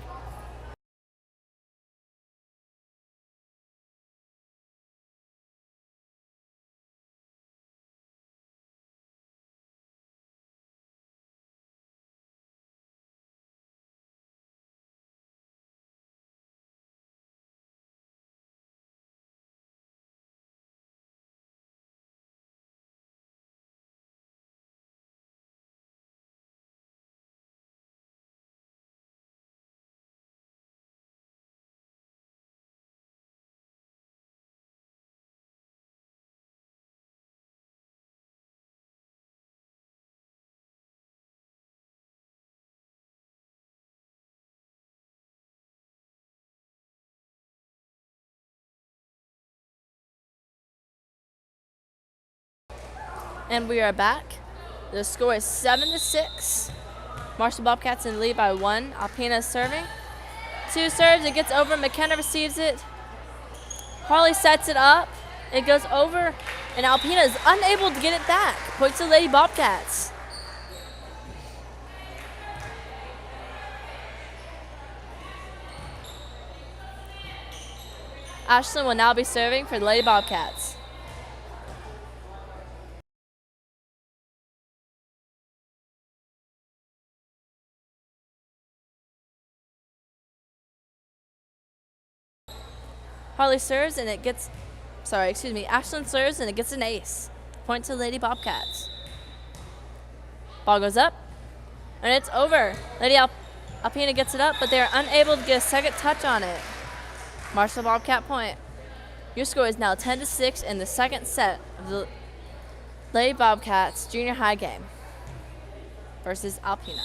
B: And we are back. The score is 7-6. Marshall Bobcats in the lead by 1. Alpena is serving. 2 serves, it gets over. McKenna receives it. Harley sets it up. It goes over, and Alpena is unable to get it back. Point to the Lady Bobcats. Ashlyn will now be serving for the Lady Bobcats. Harley serves and it gets, Ashlyn serves and it gets an ace. Point to Lady Bobcats. Ball goes up and it's over. Lady Alpena gets it up, but they are unable to get a second touch on it. Marshall Bobcat point. Your score is now 10-6 in the second set of the Lady Bobcats junior high game versus Alpena.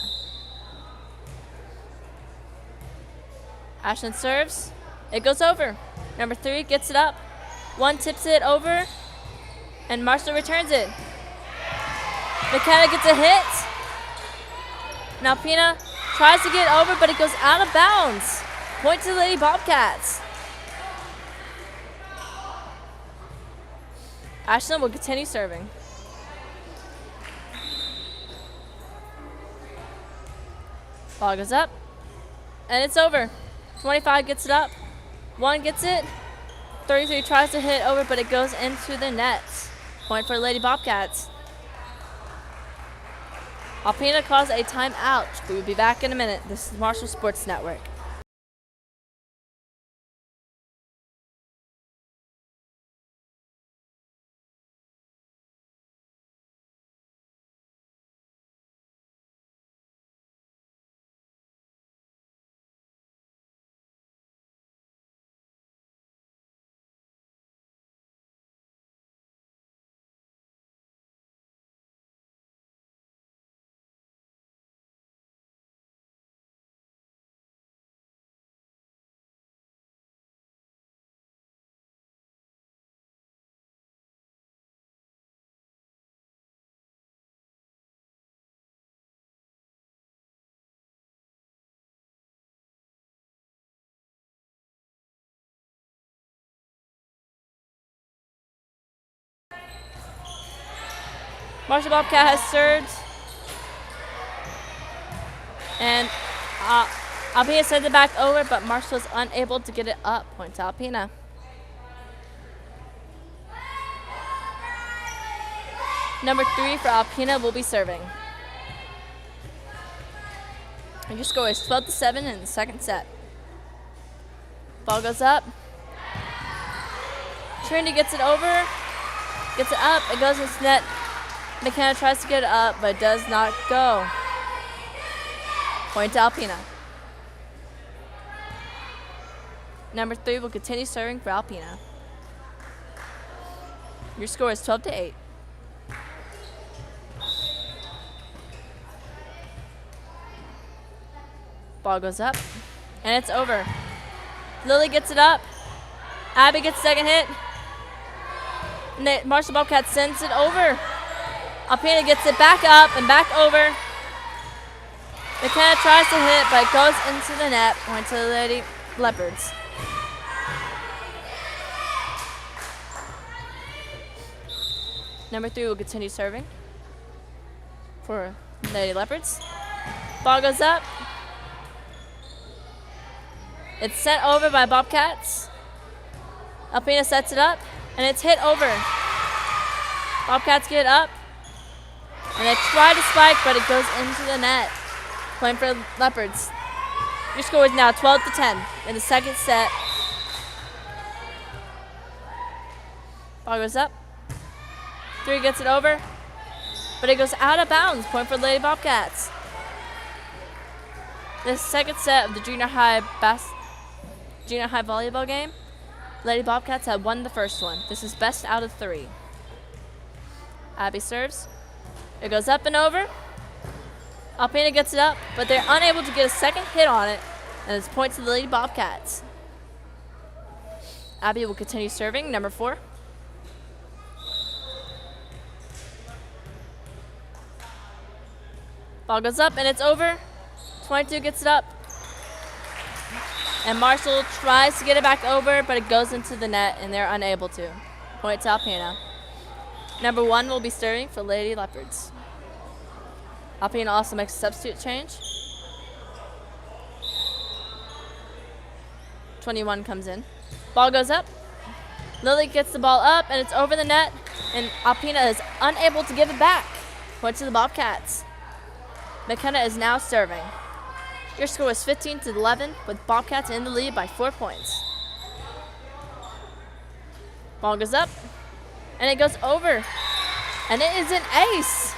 B: Ashlyn serves. It goes over. Number 3 gets it up. 1 tips it over, and Marshall returns it. McKenna gets a hit. Now Alpena tries to get it over, but it goes out of bounds. Point to the Lady Bobcats. Ashlyn will continue serving. Ball goes up, and it's over. 25 gets it up. 1 gets it. 33 tries to hit it over, but it goes into the net. Point for Lady Bobcats. Alpena calls a timeout. We will be back in a minute. This is Marshall Sports Network. Marshall Bobcat has served. And Alpena sends it back over, but Marshall is unable to get it up. Point to Alpena. Number 3 for Alpena will be serving. And your score is 12-7 in the second set. Ball goes up. Trinity gets it over, gets it up, it goes into net. McKenna tries to get it up, but does not go. Point to Alpena. Number 3 will continue serving for Alpena. Your score is 12-8. Ball goes up, and it's over. Lily gets it up. Abby gets second hit. And the Marshall Bobcats sends it over. Alpena gets it back up and back over. McKenna tries to hit, but it goes into the net. Point to the Lady Leopards. Number 3 will continue serving for Lady Leopards. Ball goes up. It's sent over by Bobcats. Alpena sets it up, and it's hit over. Bobcats get it up, and they try to spike, but it goes into the net. Point for Leopards. Your score is now 12-10 in the second set. Ball goes up. 3 gets it over, but it goes out of bounds. Point for Lady Bobcats. The second set of the junior high volleyball game, Lady Bobcats had won the first one. This is best out of 3. Abby serves. It goes up and over. Alpena gets it up, but they're unable to get a second hit on it, and it's point to the Lady Bobcats. Abby will continue serving, number 4. Ball goes up, and it's over. 22 gets it up. And Marshall tries to get it back over, but it goes into the net, and they're unable to. Point to Alpena. Number 1 will be serving for Lady Leopards. Alpena also makes a substitute change. 21 comes in. Ball goes up. Lily gets the ball up, and it's over the net, and Alpena is unable to give it back. Point to the Bobcats. McKenna is now serving. Your score is 15-11, with Bobcats in the lead by 4 points. Ball goes up, and it goes over, and it is an ace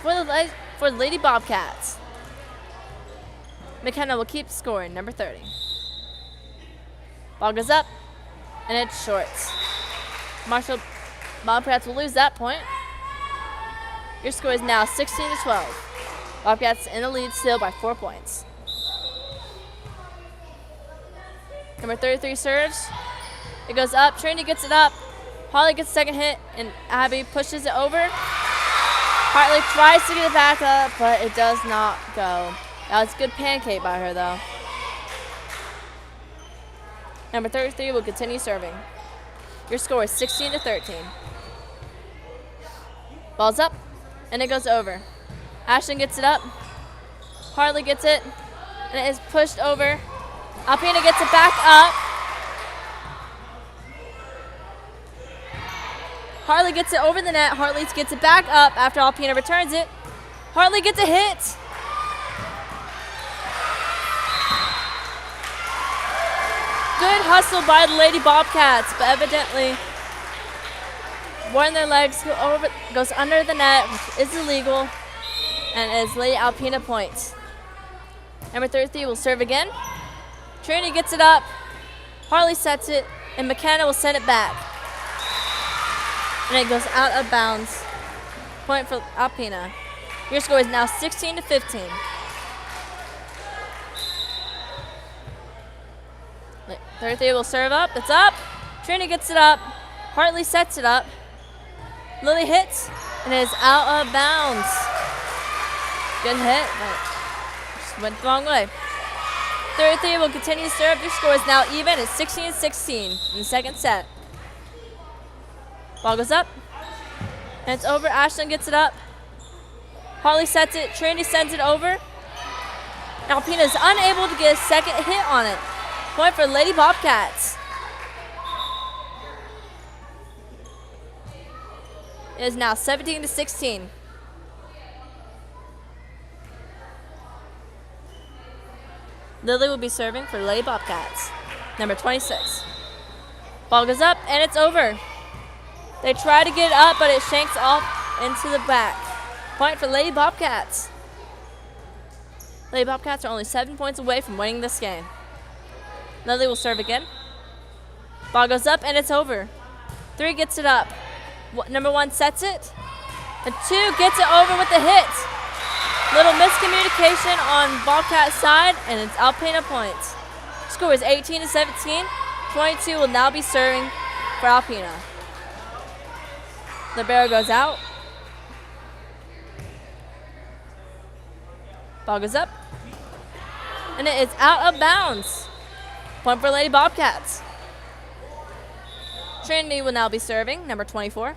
B: for the Lady Bobcats. McKenna will keep scoring, number 30. Ball goes up, and it's shorts. Marshall Bobcats will lose that point. Your score is now 16-12. Bobcats in the lead still by 4 points. Number 33 serves. It goes up. Trinity gets it up. Harley gets second hit, and Abby pushes it over. Hartley tries to get it back up, but it does not go. That was a good pancake by her, though. Number 33 will continue serving. Your score is 16-13. Ball's up, and it goes over. Ashton gets it up. Harley gets it, and it is pushed over. Alpena gets it back up. Harley gets it over the net. Hartley gets it back up after Alpena returns it. Hartley gets a hit. Good hustle by the Lady Bobcats, but evidently one of their legs goes under the net, which is illegal, and is Lady Alpena points. Number 33 will serve again. Trinity gets it up. Harley sets it, and McKenna will send it back. And it goes out of bounds. Point for Alpena. Your score is now 16-15. 33 will serve up. It's up. Trinity gets it up. Hartley sets it up. Lily hits, and it is out of bounds. Good hit, but just went the wrong way. 33 will continue to serve. Your score is now even at 16-16 in the second set. Ball goes up, and it's over. Ashton gets it up. Harley sets it. Trinity sends it over. Alpena is unable to get a second hit on it. Point for Lady Bobcats. It is now 17-16. Lily will be serving for Lady Bobcats. Number 26. Ball goes up, and it's over. They try to get it up, but it shanks off into the back. Point for Lady Bobcats. Lady Bobcats are only 7 points away from winning this game. Lily will serve again. Ball goes up, and it's over. 3 gets it up. Number 1 sets it. And 2 gets it over with the hit. Little miscommunication on Bobcat side, and it's Alpena points. Score is 18-17. 22 will now be serving for Alpena. Libero goes out. Ball goes up. And it is out of bounds. Point for Lady Bobcats. Trinity will now be serving, number 24.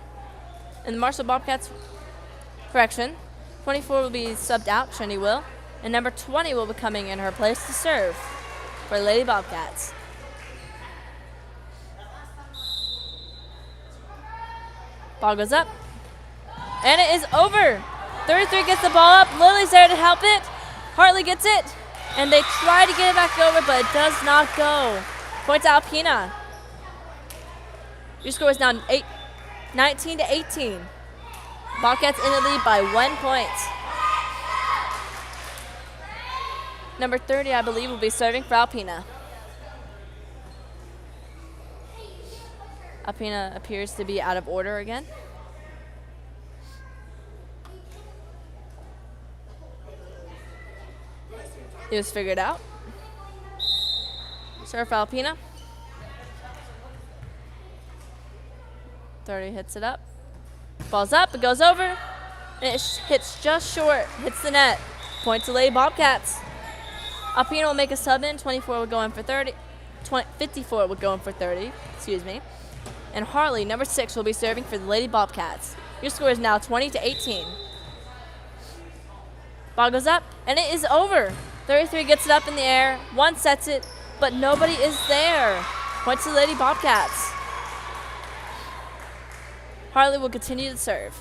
B: And the Marshall Bobcats, correction, 24 will be subbed out, Trinity will. And number 20 will be coming in her place to serve for Lady Bobcats. Ball goes up. And it is over. 33 gets the ball up. Lily's there to help it. Hartley gets it. And they try to get it back over, but it does not go. Point to Alpena. Your score is now 19-18. Bobcats in the lead by 1 point. Number 30, I believe, will be serving for Alpena. Alpena appears to be out of order again. It was figured out. Serve for Alpena. 30 hits it up. Ball's up, it goes over, and it hits just short, hits the net. Point to Lady Bobcats. Alpena will make a sub in. 24 will go in for 30. 54 will go in for 30, excuse me. And Hartley, number 6, will be serving for the Lady Bobcats. Your score is now 20-18. Ball goes up, and it is over. 33 gets it up in the air. 1 sets it, but nobody is there. Point to the Lady Bobcats. Hartley will continue to serve.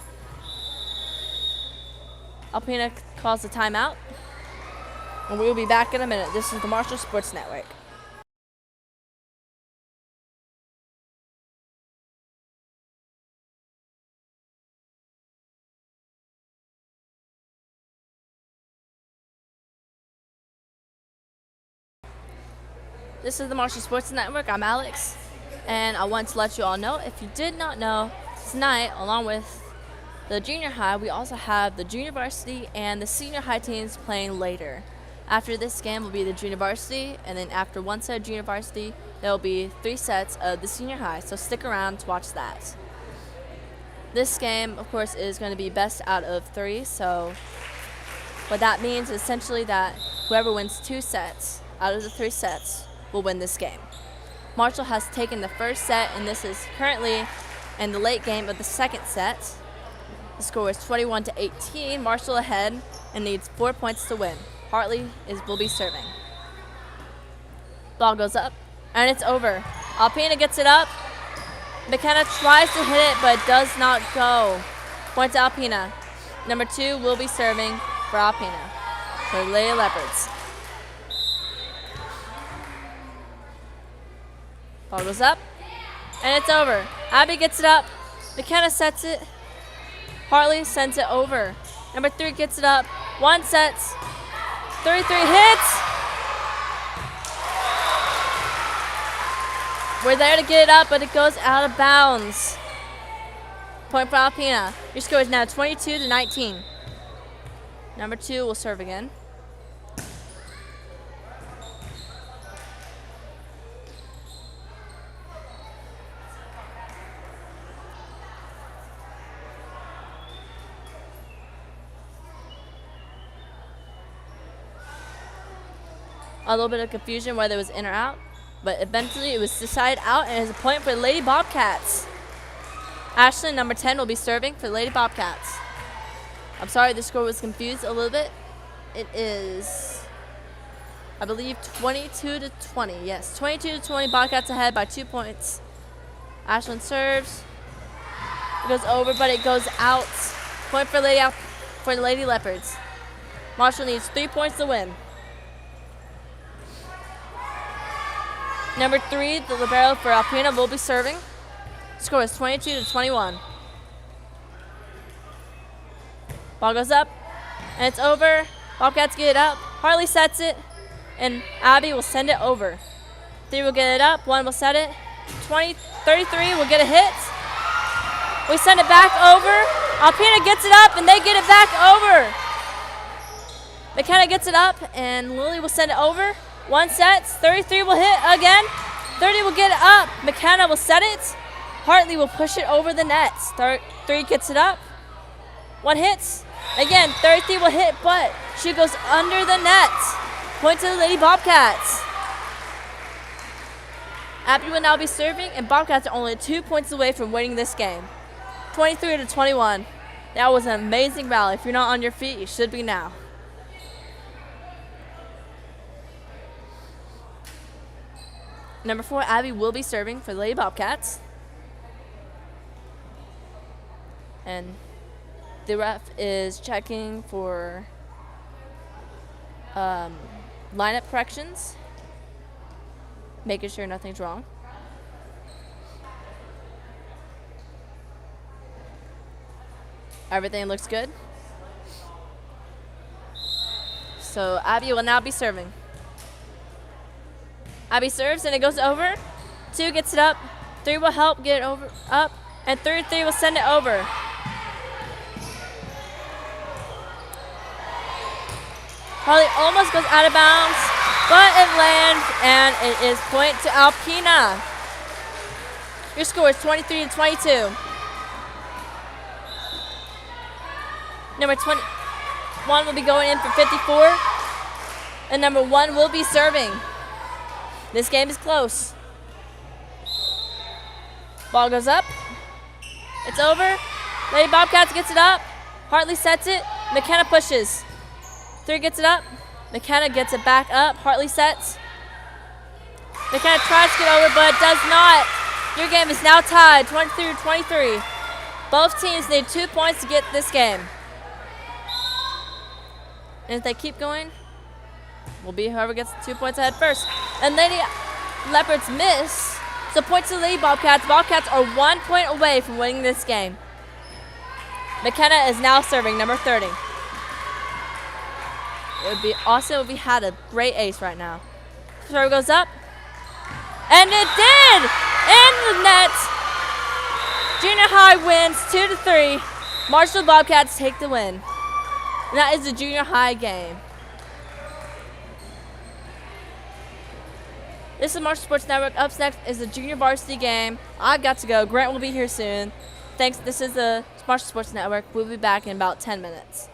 B: Alpena calls the timeout, and we will be back in a minute. This is the Marshall Sports Network. This is the Marshall Sports Network. I'm Alex, and I want to let you all know, if you did not know, tonight, along with the junior high, we also have the junior varsity and the senior high teams playing later. After this game will be the junior varsity, and then after 1 set of junior varsity, there will be 3 sets of the senior high, so stick around to watch that. This game, of course, is going to be best out of 3, so what that means is essentially that whoever wins 2 sets out of the 3 sets will win this game. Marshall has taken the first set, and this is currently in the late game of the second set. The score is 21-18. Marshall ahead and needs 4 points to win. Hartley will be serving. Ball goes up, and it's over. Alpena gets it up. McKenna tries to hit it, but does not go. Point to Alpena. Number 2 will be serving for Alpena, for Lady Leopards. Ball goes up, and it's over. Abby gets it up. McKenna sets it. Hartley sends it over. Number 3 gets it up. 1 sets. 33 hits. We're there to get it up, but it goes out of bounds. Point for Alpena. Your score is now 22-19. Number 2 will serve again. A little bit of confusion whether it was in or out, but eventually it was decided out, and it's a point for the Lady Bobcats. Ashlyn, number 10, will be serving for the Lady Bobcats. I'm sorry, the score was confused a little bit. It is, I believe, 22-20. Yes, 22-20. Bobcats ahead by 2 points. Ashlyn serves. It goes over, but it goes out. Point for the Lady Leopards. Marshall needs 3 points to win. Number 3, the libero for Alpena, will be serving. Score is 22-21. Ball goes up, and it's over. Bobcats get it up. Hartley sets it, and Abby will send it over. 33 will get it up. 1 will set it. 33 will get a hit. We send it back over. Alpena gets it up, and they get it back over. McKenna gets it up, and Lily will send it over. 1 sets. 33 will hit again. 30 will get it up. McKenna will set it. Hartley will push it over the nets. 3 gets it up. 1 hits. Again, 33 will hit, but she goes under the net. Point to the Lady Bobcats. Abby will now be serving, and Bobcats are only 2 points away from winning this game. 23-21. That was an amazing rally. If you're not on your feet, you should be now. Number 4, Abby will be serving for the Lady Bobcats. And the ref is checking for lineup corrections, making sure nothing's wrong. Everything looks good. So Abby will now be serving. Abby serves and it goes over. 2 gets it up. 3 will help get it over up. And 33 will send it over. Harley almost goes out of bounds, but it lands, and it is point to Alpena. Your score is 23-22. Number 21 will be going in for 54, and number 1 will be serving. This game is close. Ball goes up. It's over. Lady Bobcats gets it up. Hartley sets it. McKenna pushes. 3 gets it up. McKenna gets it back up. Hartley sets. McKenna tries to get over, but does not. Your game is now tied, 23-23. Both teams need 2 points to get this game. And if they keep going, will be whoever gets 2 points ahead first. And Lady Leopards miss. So points to the Lady Bobcats. Bobcats are 1 point away from winning this game. McKenna is now serving, number 30. It would be awesome if we had a great ace right now. Throw goes up. And it did! In the net. Junior high wins 2-3. Marshall Bobcats take the win. And that is the junior high game. This is Marshall Sports Network. Up next is the junior varsity game. I got to go. Grant will be here soon. Thanks. This is the Marshall Sports Network. We'll be back in about 10 minutes.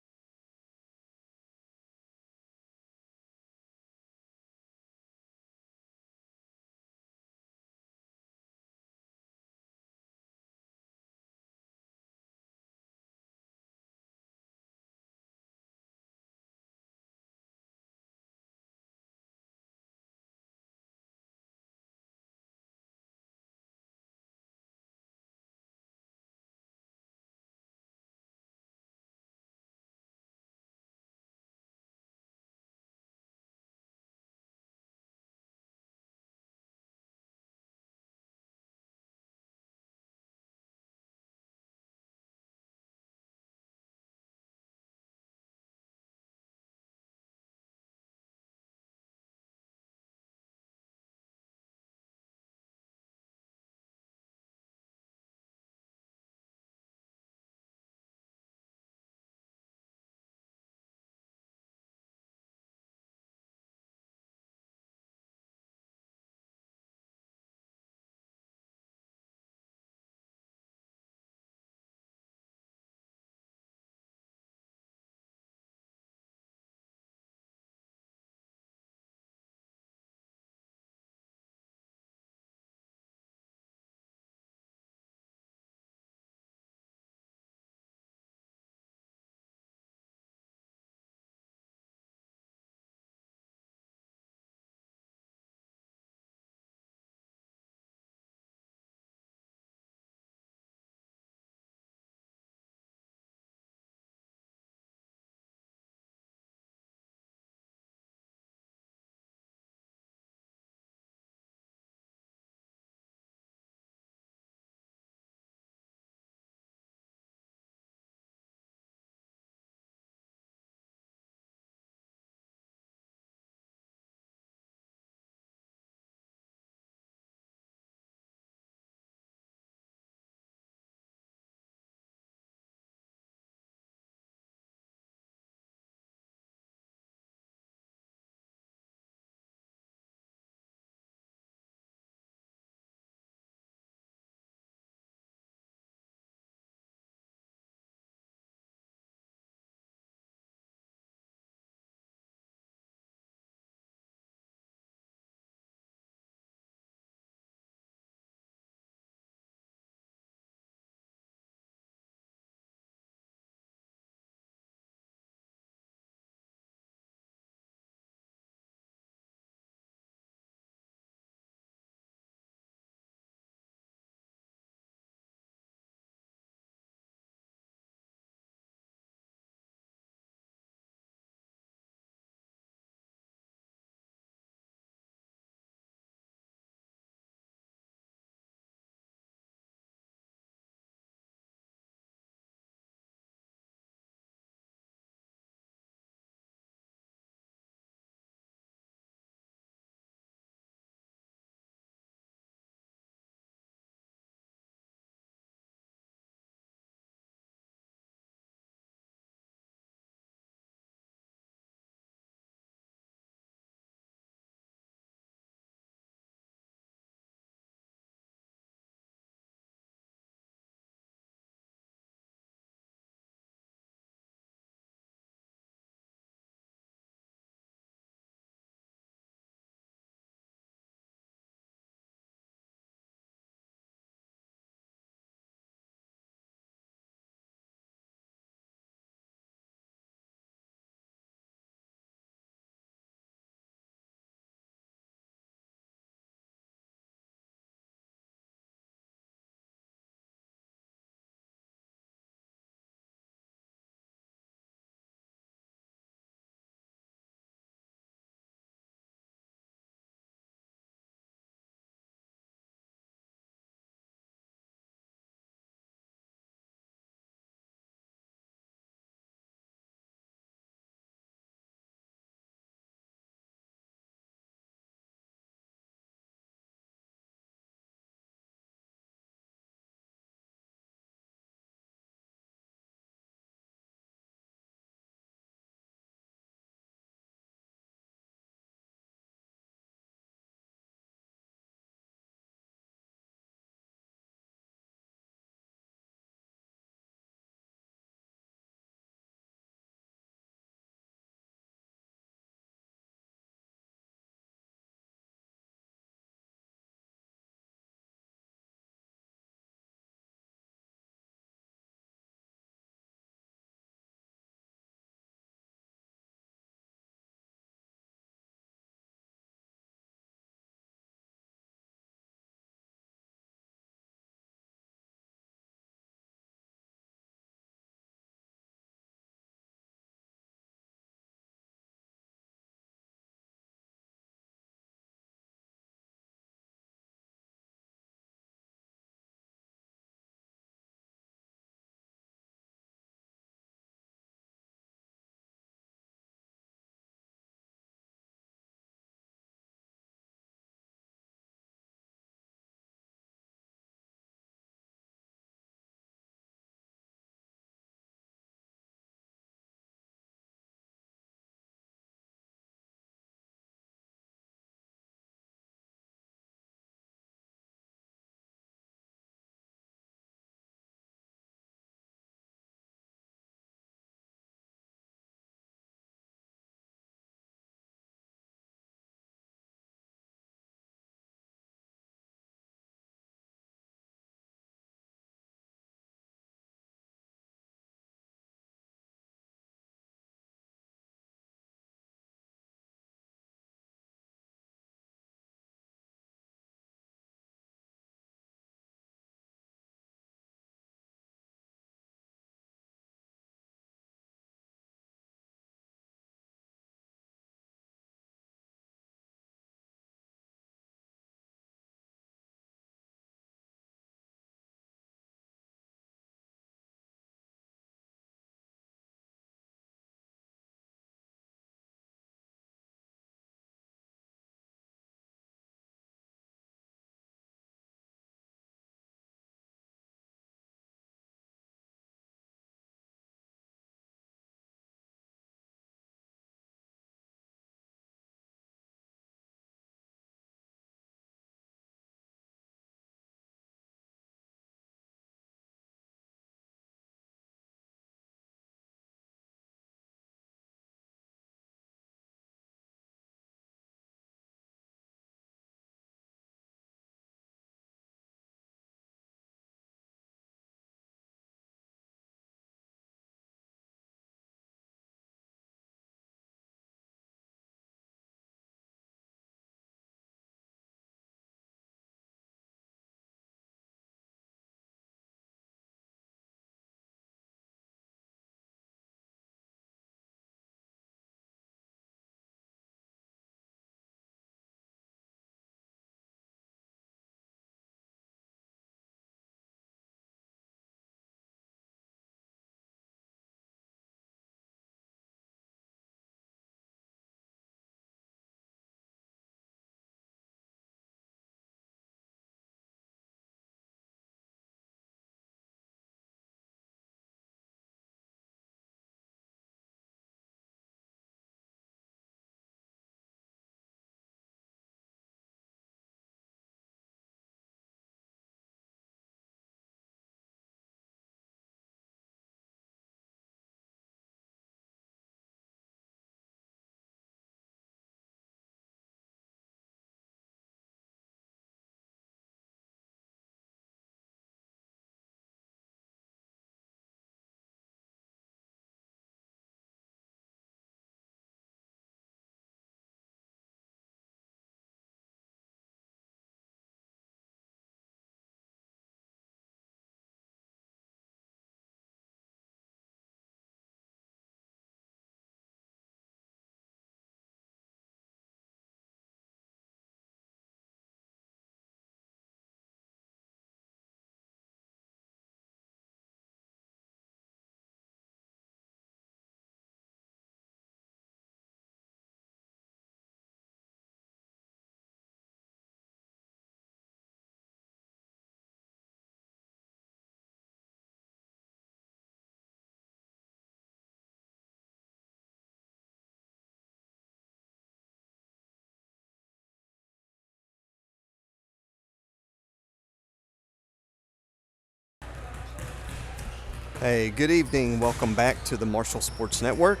A: Hey, good evening. Welcome back to the Marshall Sports Network.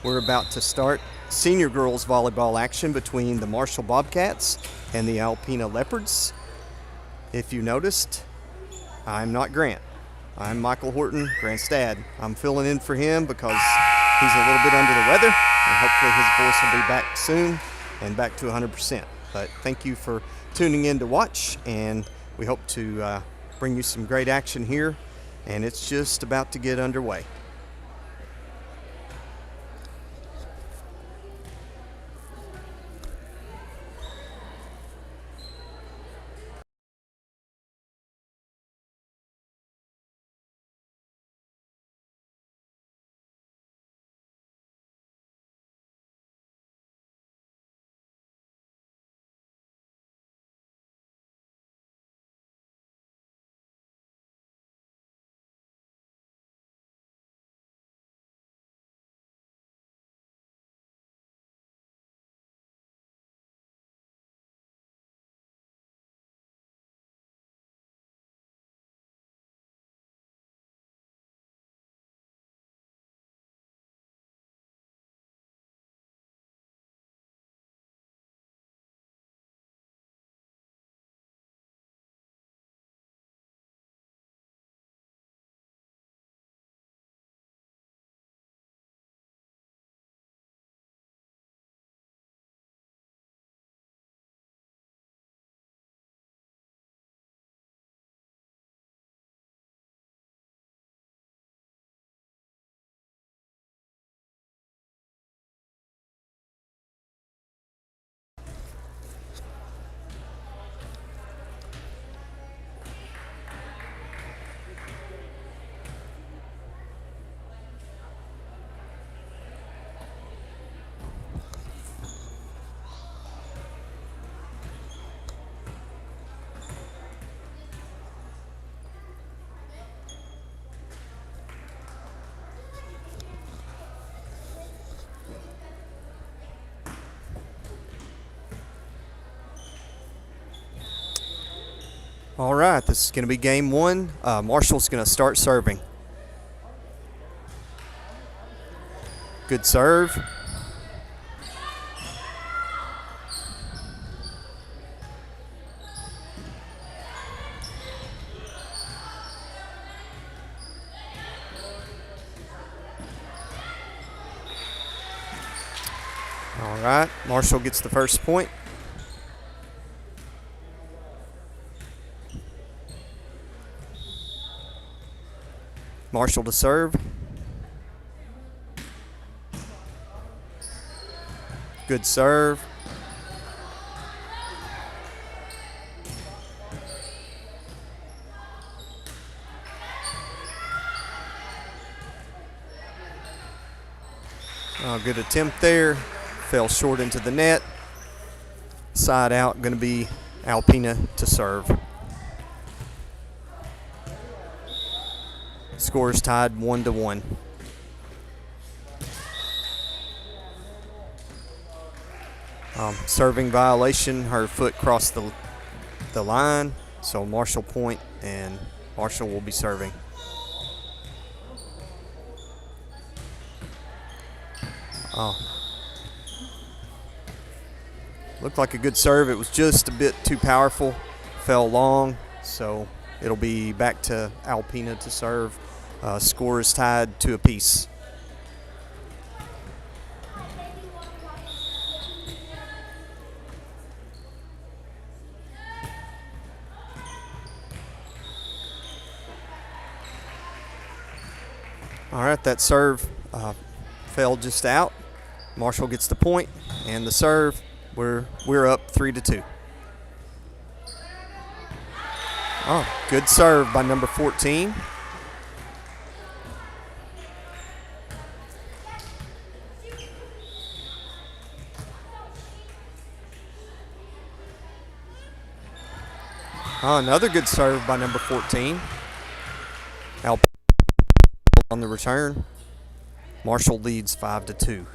A: We're about to start senior girls volleyball action between the Marshall Bobcats and the Alpena Leopards. If you noticed, I'm not Grant. I'm Michael Horton, Grant's dad. I'm filling in for him because he's a little bit under the weather, and hopefully his voice will be back soon and back to 100%. But thank you for tuning in to watch, and we hope to bring you some great action here, and it's just about to get underway. All right, this is going to be game one. Marshall's going to start serving. Good serve. All right, Marshall gets the first point. Marshall to serve. Good serve. Good attempt there. Fell short into the net. Side out, going to be Alpena to serve. Score is tied 1-1. Serving violation, her foot crossed the line, so Marshall point, and Marshall will be serving. Looked like a good serve. It was just a bit too powerful, fell long, so it'll be back to Alpena to serve. Score is tied 2 apiece. All right, that serve fell just out. Marshall gets the point and the serve. We're up 3-2. Oh, good serve by number 14. Oh, another good serve by number 14. Alpena on the return. Marshall leads 5-2.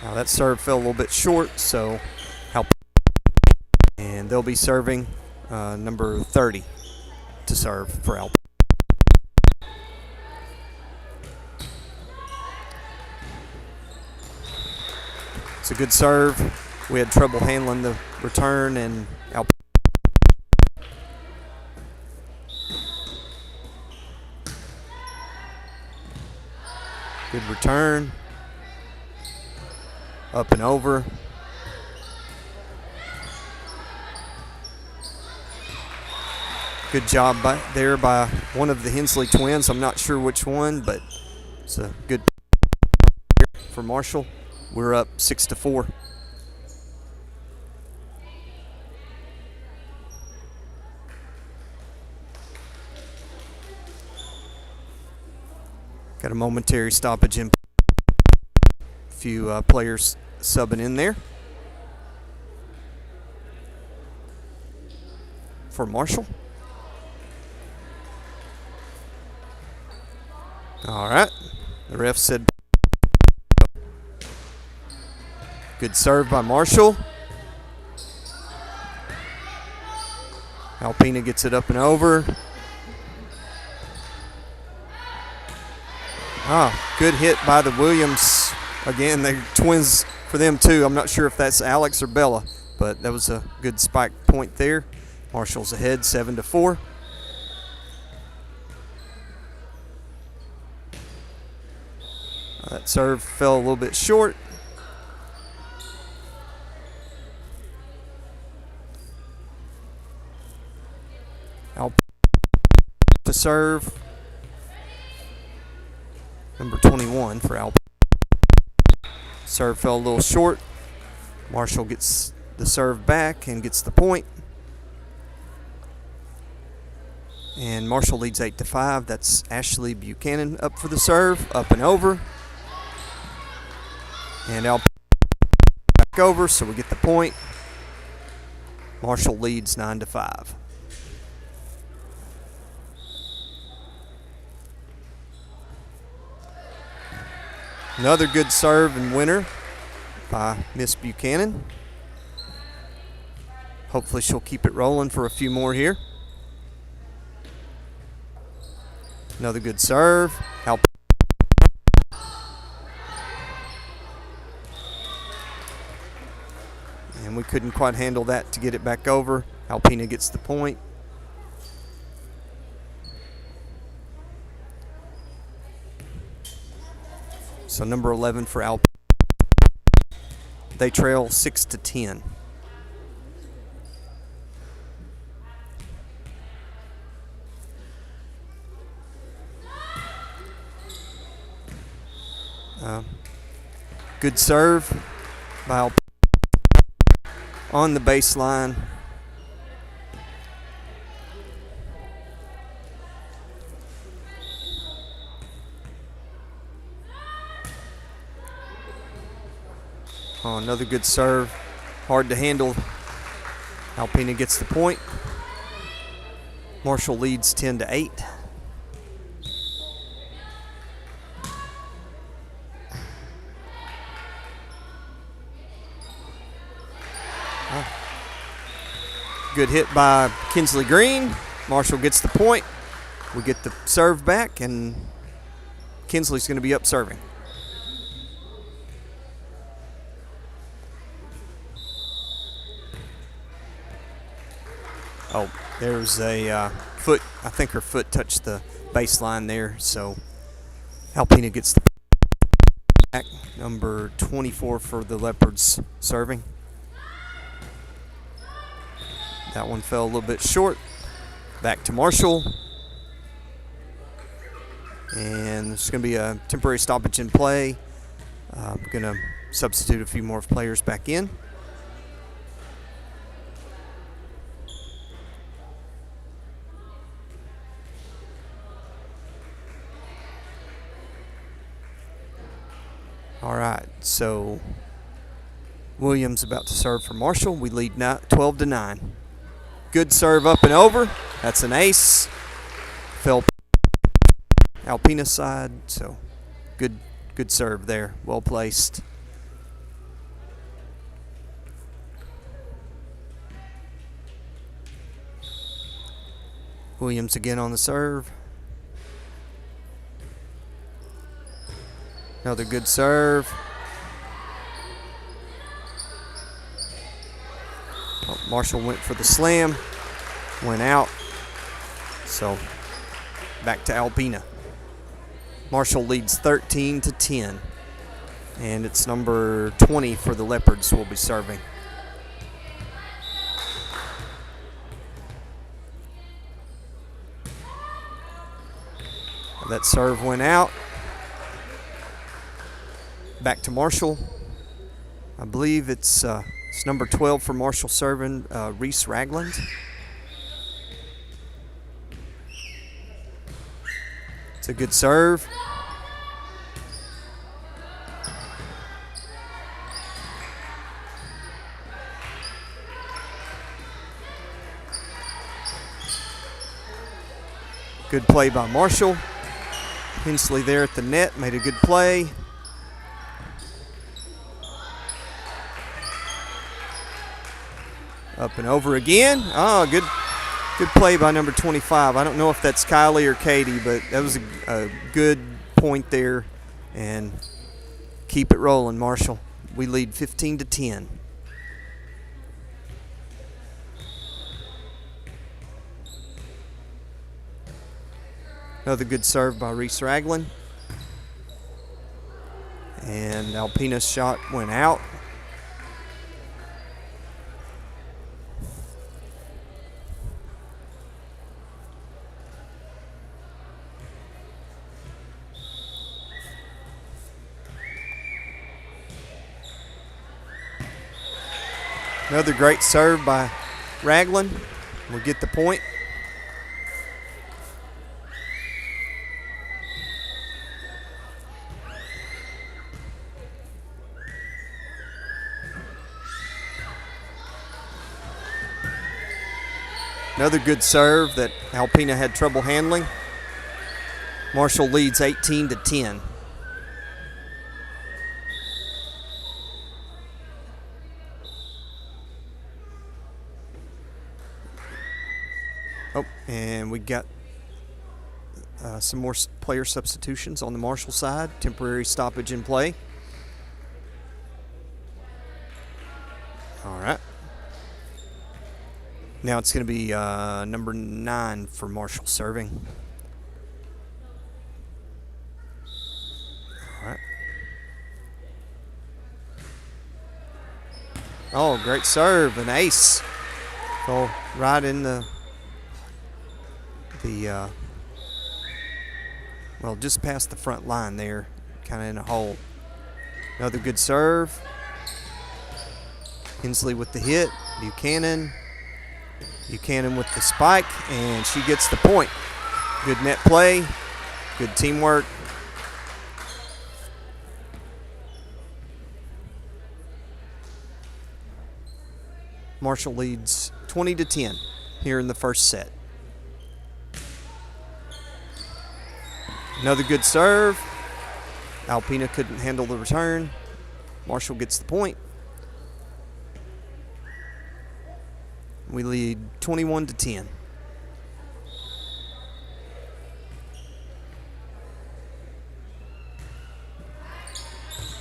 A: Now that serve fell a little bit short, so they'll be serving number 30 to serve for Alpena. It's a good serve. We had trouble handling the return, and Alpena. Good return. Up and over. Good job there by one of the Hensley twins. I'm not sure which one, but it's a good for Marshall. We're up 6-4. Got a momentary stoppage in. A few players subbing in there for Marshall. All right. The ref said good serve by Marshall. Alpena gets it up and over. Good hit by the Williams. Again, they're twins for them too. I'm not sure if that's Alex or Bella, but that was a good spike point there. Marshall's ahead 7-4. That serve fell a little bit short. Alpena to serve. Number 21 for Alpena. Serve fell a little short. Marshall gets the serve back and gets the point. And Marshall leads 8-5. That's Ashley Buchanan up for the serve. Up and over. And Alpena back over, so we get the point. Marshall leads 9-5. Another good serve and winner by Miss Buchanan. Hopefully she'll keep it rolling for a few more here. Another good serve. And we couldn't quite handle that to get it back over. Alpena gets the point. So number 11 for Alpena. They trail 6-10. Good serve by Alpena on the baseline. Another good serve. Hard to handle. Alpena gets the point. Marshall leads 10-8. Good hit by Kinsley Green. Marshall gets the point. We get the serve back, and Kinsley's going to be up serving. Oh, there's a foot. I think her foot touched the baseline there, so Alpena gets the back. Number 24 for the Leopards serving. That one fell a little bit short. Back to Marshall. And there's going to be a temporary stoppage in play. We're going to substitute a few more players back in. All right, so Williams about to serve for Marshall. We lead 12-9. Good serve up and over. That's an ace. Fell Alpena side, so good serve there. Well placed. Williams again on the serve. Another good serve. Oh, Marshall went for the slam, went out. So back to Alpena. Marshall leads 13-10. And it's number 20 for the Leopards will be serving. That serve went out. Back to Marshall. I believe it's number 12 for Marshall serving, Reese Ragland. It's a good serve. Good play by Marshall. Hensley there at the net made a good play. Up and over again. Oh, good play by number 25. I don't know if that's Kylie or Katie, but that was a good point there. And keep it rolling, Marshall. We lead 15-10. Another good serve by Reese Ragland. And Alpena's shot went out. Another great serve by Ragland. We'll get the point. Another good serve that Alpena had trouble handling. Marshall leads 18-10. Oh, and we got some more player substitutions on the Marshall side. Temporary stoppage in play. All right. Now it's going to be number 9 for Marshall serving. All right. Oh, great serve, an ace. Go right in well, just past the front line there, kind of in a hole. Another good serve. Hensley with the hit. Buchanan with the spike, and she gets the point. Good net play, good teamwork. Marshall leads 20-10 here in the first set. Another good serve. Alpena couldn't handle the return. Marshall gets the point. We lead 21-10.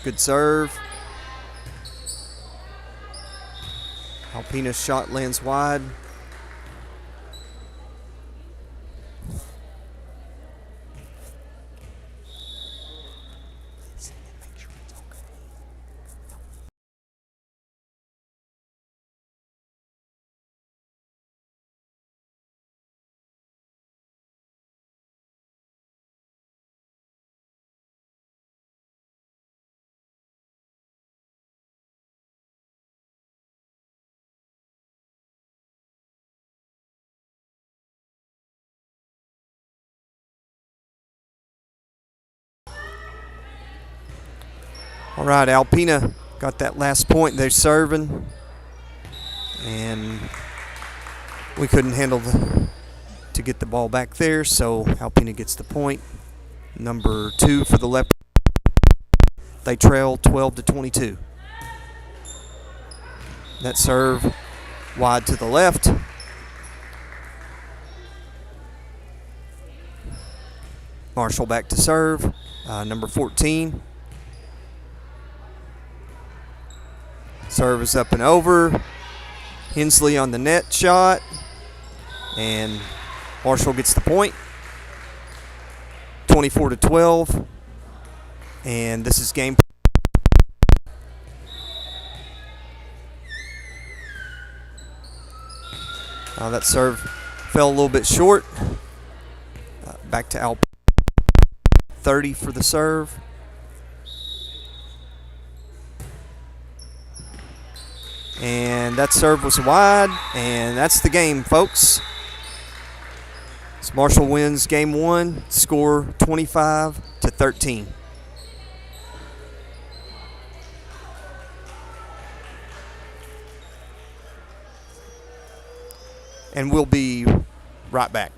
A: Good serve. Alpena's shot lands wide. All right, Alpena got that last point. They're serving, and we couldn't handle to get the ball back there, so Alpena gets the point. Number 2 for the Leopards. They trail 12-22. That serve wide to the left. Marshall back to serve. Number 14. Serve is up and over. Hensley on the net shot. And Marshall gets the point. 24-12. And this is game. That serve fell a little bit short. Back to Alpena. 30 for the serve. And that serve was wide, and that's the game, folks. So Marshall wins game 1, score 25-13. And we'll be right back.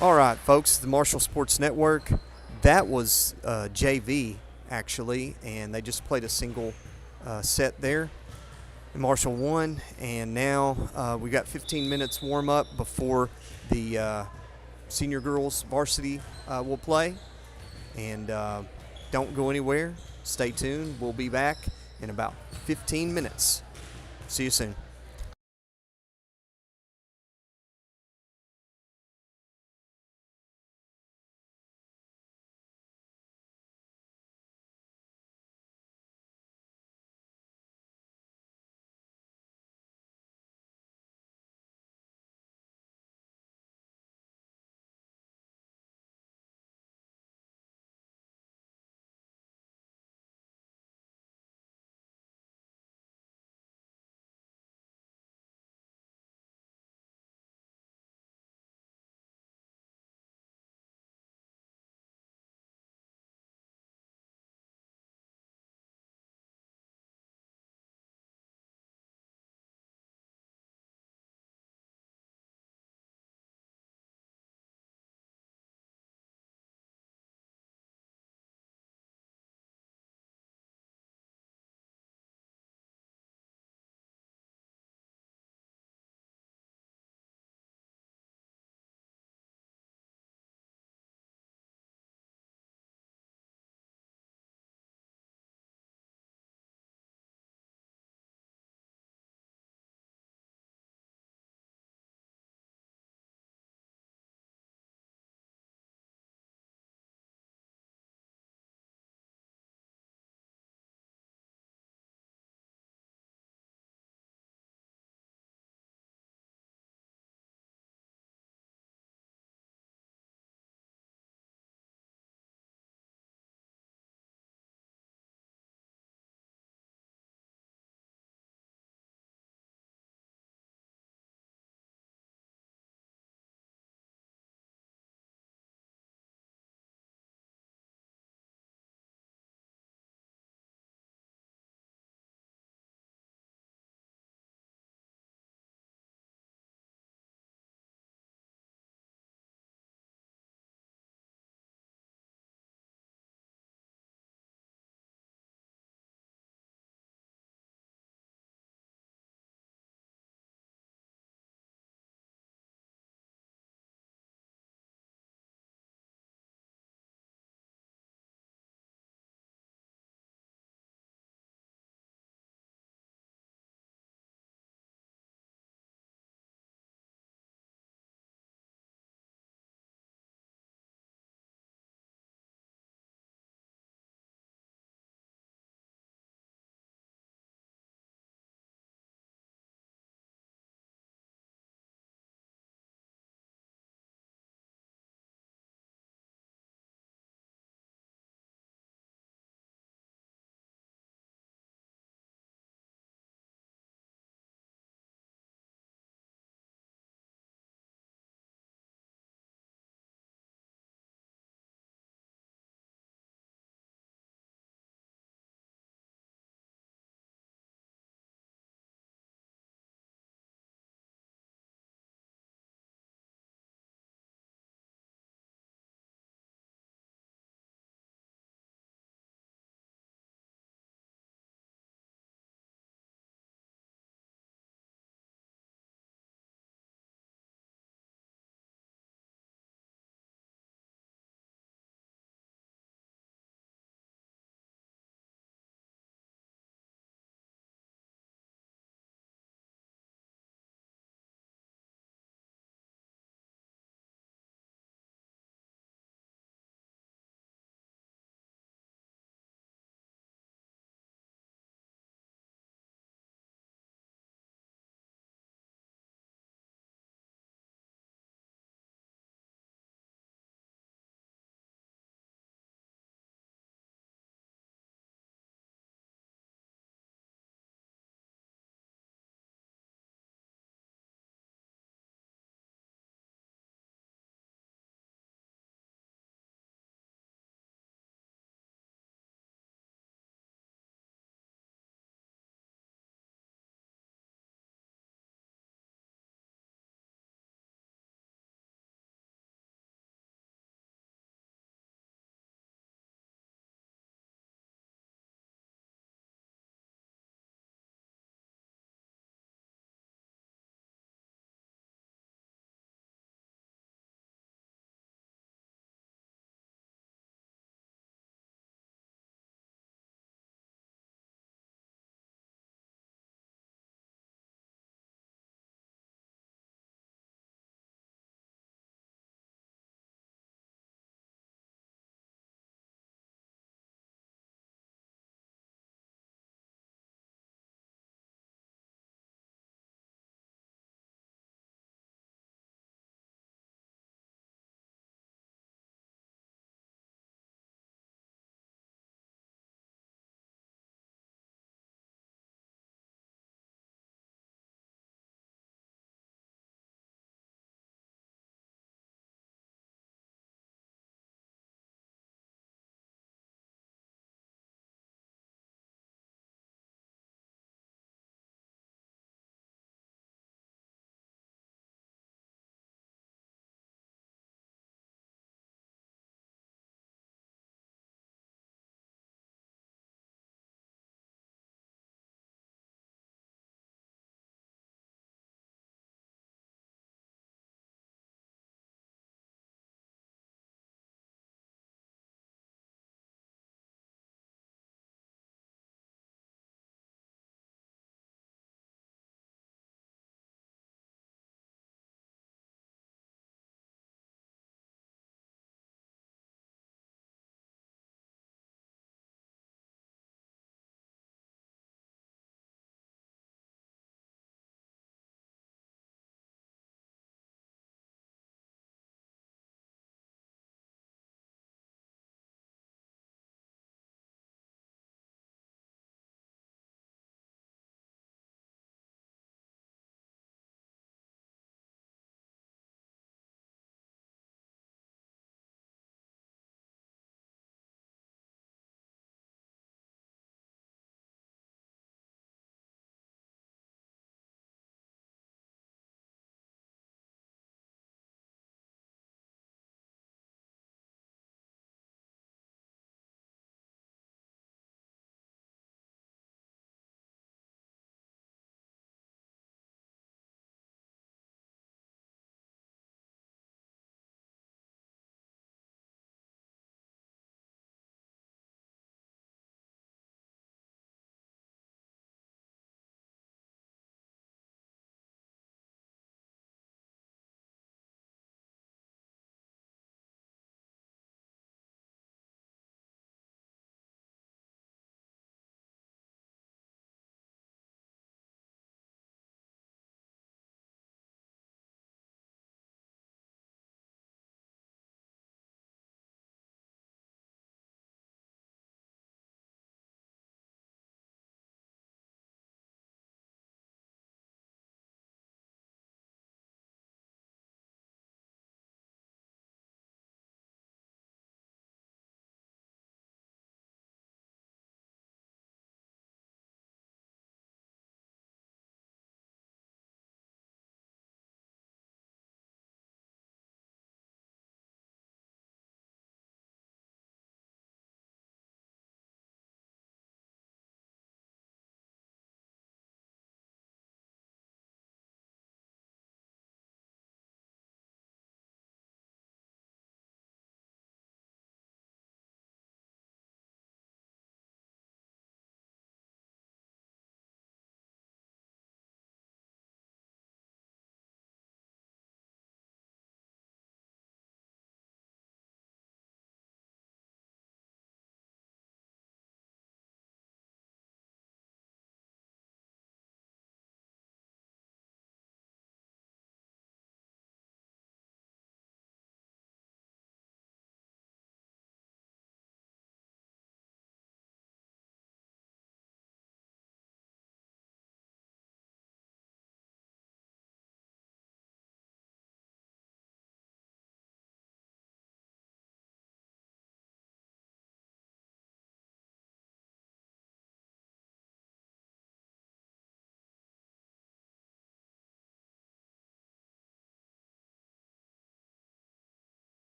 A: All right, folks, the Marshall Sports Network. That was JV, actually, and they just played a single set there. And Marshall won, and now we got 15 minutes warm-up before the senior girls varsity will play. And don't go anywhere. Stay tuned. We'll be back in about 15 minutes. See you soon.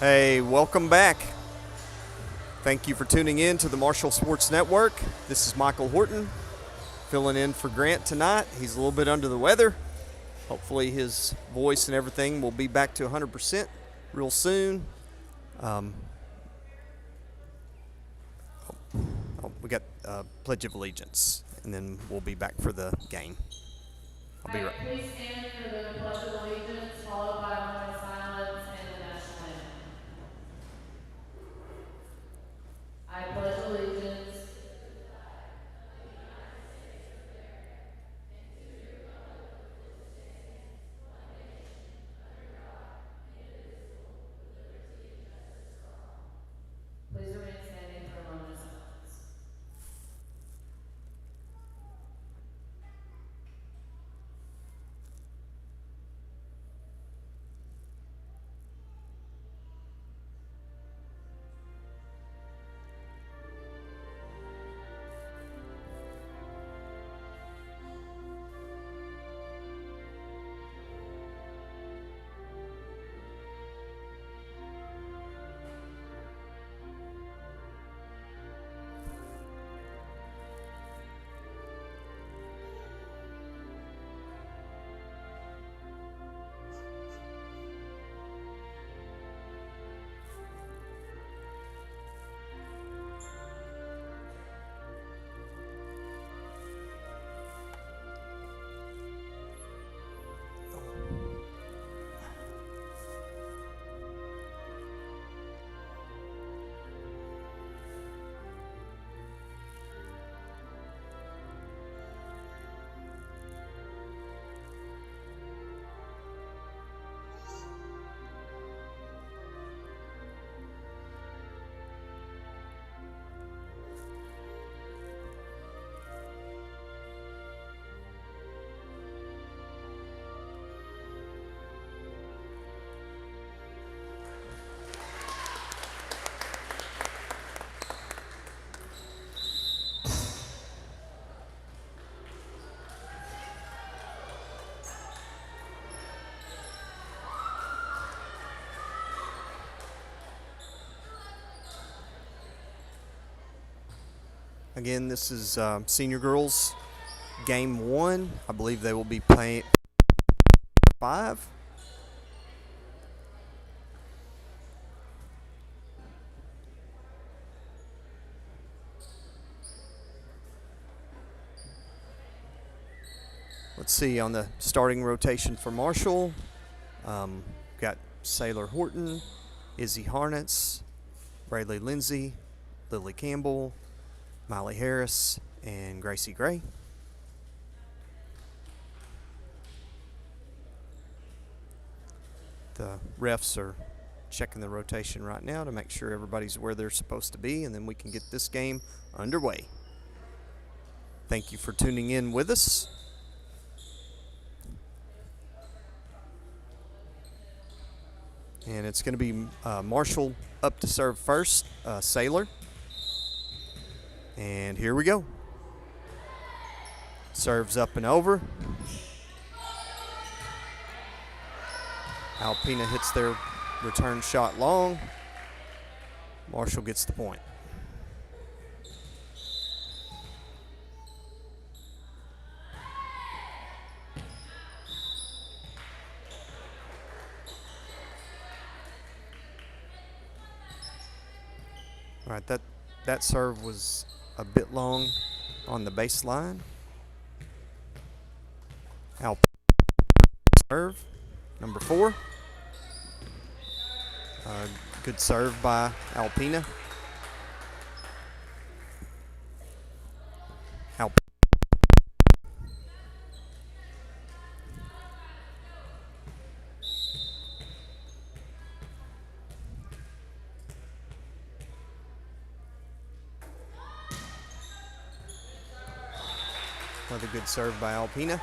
A: Hey, welcome back. Thank you for tuning in to the Marshall Sports Network. This is Michael Horton, filling in for Grant tonight. He's a little bit under the weather. Hopefully his voice and everything will be back to 100% real soon. We got Pledge of Allegiance, and then we'll be back for the game. I'll be right.
B: Please stand for the Pledge of Allegiance, followed by a moment of silence and the national anthem. I pledge allegiance. Please remain standing for a moment of silence.
A: Again, this is senior girls game 1. I believe they will be playing 5. Let's see on the starting rotation for Marshall. Got Sailor Horton, Izzy Harnitz, Brayley Lindsay, Lily Campbell, Miley Harris, and Gracie Gray. The refs are checking the rotation right now to make sure everybody's where they're supposed to be, and then we can get this game underway. Thank you for tuning in with us. And it's going to be Marshall up to serve first, Sailor. And here we go. Serves up and over. Alpena hits their return shot long. Marshall gets the point. All right, that serve was a bit long on the baseline. Alpena serve, number 4. Good serve by Alpena. Another good serve by Alpena.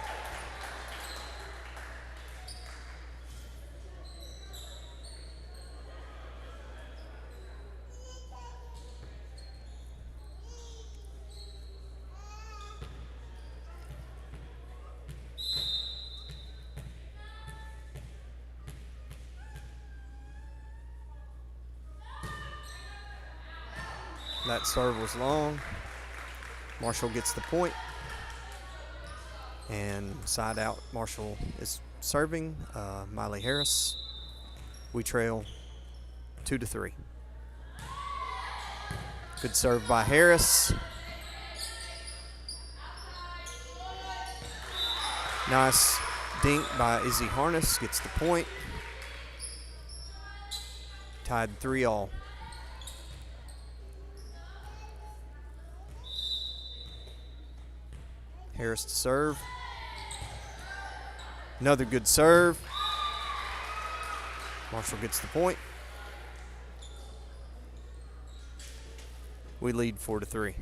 A: That serve was long. Marshall gets the point. And side out, Marshall is serving. Miley Harris. We trail 2-3. Good serve by Harris. Nice dink by Izzy Harness. Gets the point. Tied 3-all. Harris to serve. Another good serve. Marshall gets the point. We lead 4-3.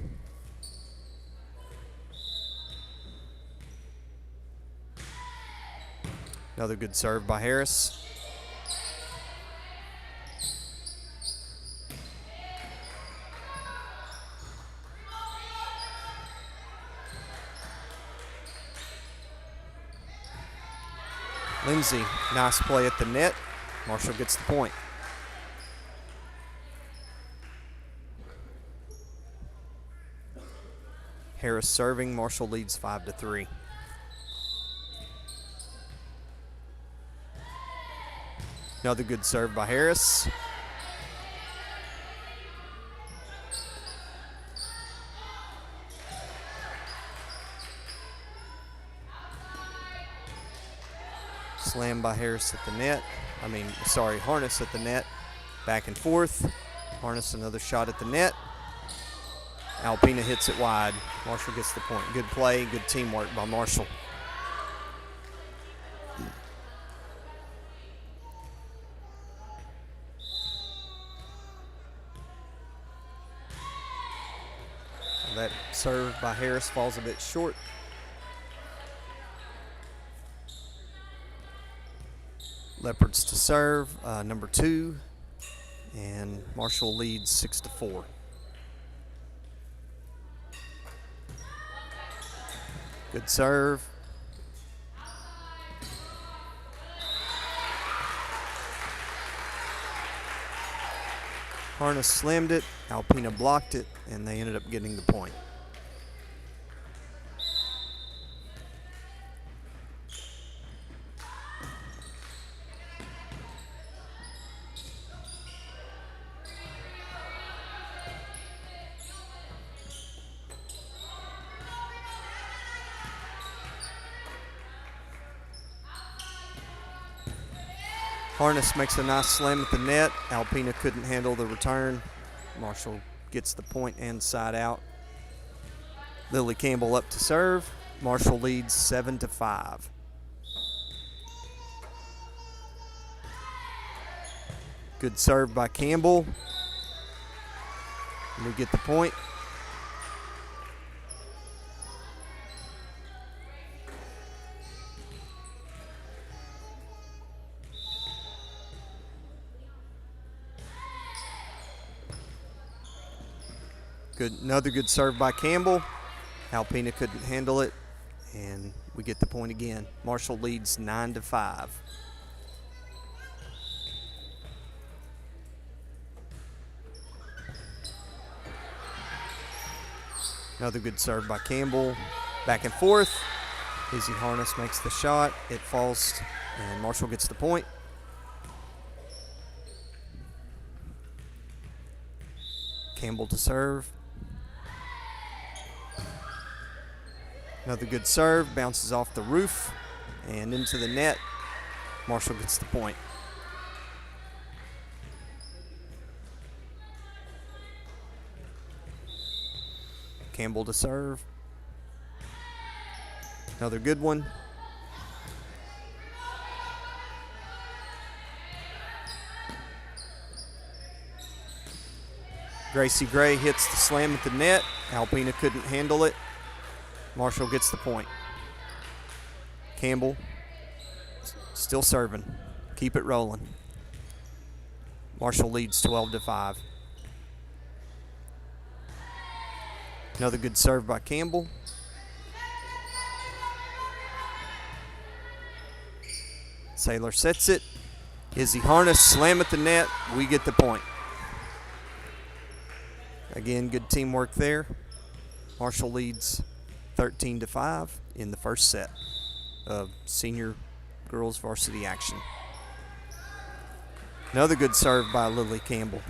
A: Another good serve by Harris. Lindsay, nice play at the net. Marshall gets the point. Harris serving. Marshall leads 5-3. Another good serve by Harris. Slam by Harris at the net. Harness at the net. Back and forth. Harness another shot at the net. Alpena hits it wide. Marshall gets the point. Good play, good teamwork by Marshall. That serve by Harris falls a bit short. Leopards to serve, number 2, and Marshall leads 6-4. Good serve. Harness slammed it, Alpena blocked it, and they ended up getting the point. Harness makes a nice slam at the net. Alpena couldn't handle the return. Marshall gets the point and side out. Lily Campbell up to serve. Marshall leads 7-5. Good serve by Campbell. And we get the point. Another good serve by Campbell. Alpena couldn't handle it, and we get the point again. Marshall leads 9-5. Another good serve by Campbell. Back and forth. Izzy Harness makes the shot. It falls, and Marshall gets the point. Campbell to serve. Another good serve, bounces off the roof and into the net. Marshall gets the point. Campbell to serve. Another good one. Gracie Gray hits the slam at the net. Alpena couldn't handle it. Marshall gets the point. Campbell still serving. Keep it rolling. Marshall leads 12-5. Another good serve by Campbell. Saylor sets it. Izzy Harness slam at the net. We get the point. Again, good teamwork there. Marshall leads 13-5 in the first set of senior girls varsity action. Another good serve by Lily Campbell.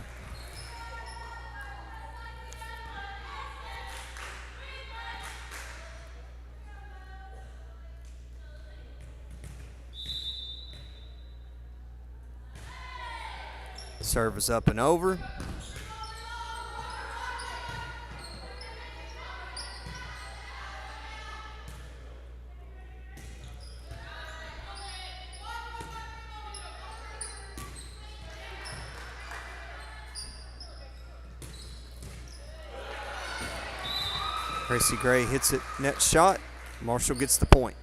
A: Serve is up and over. Gracie Gray hits it, net shot. Marshall gets the point.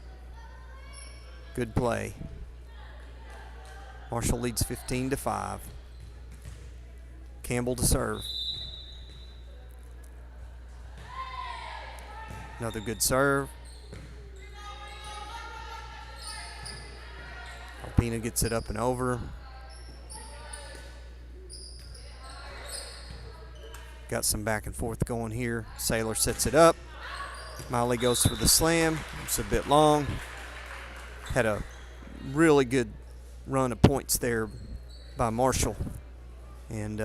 A: Good play. Marshall leads 15-5. Campbell to serve. Another good serve. Alpena gets it up and over. Got some back and forth going here. Saylor sets it up. Miley goes for the slam. It's a bit long. Had a really good run of points there by Marshall. And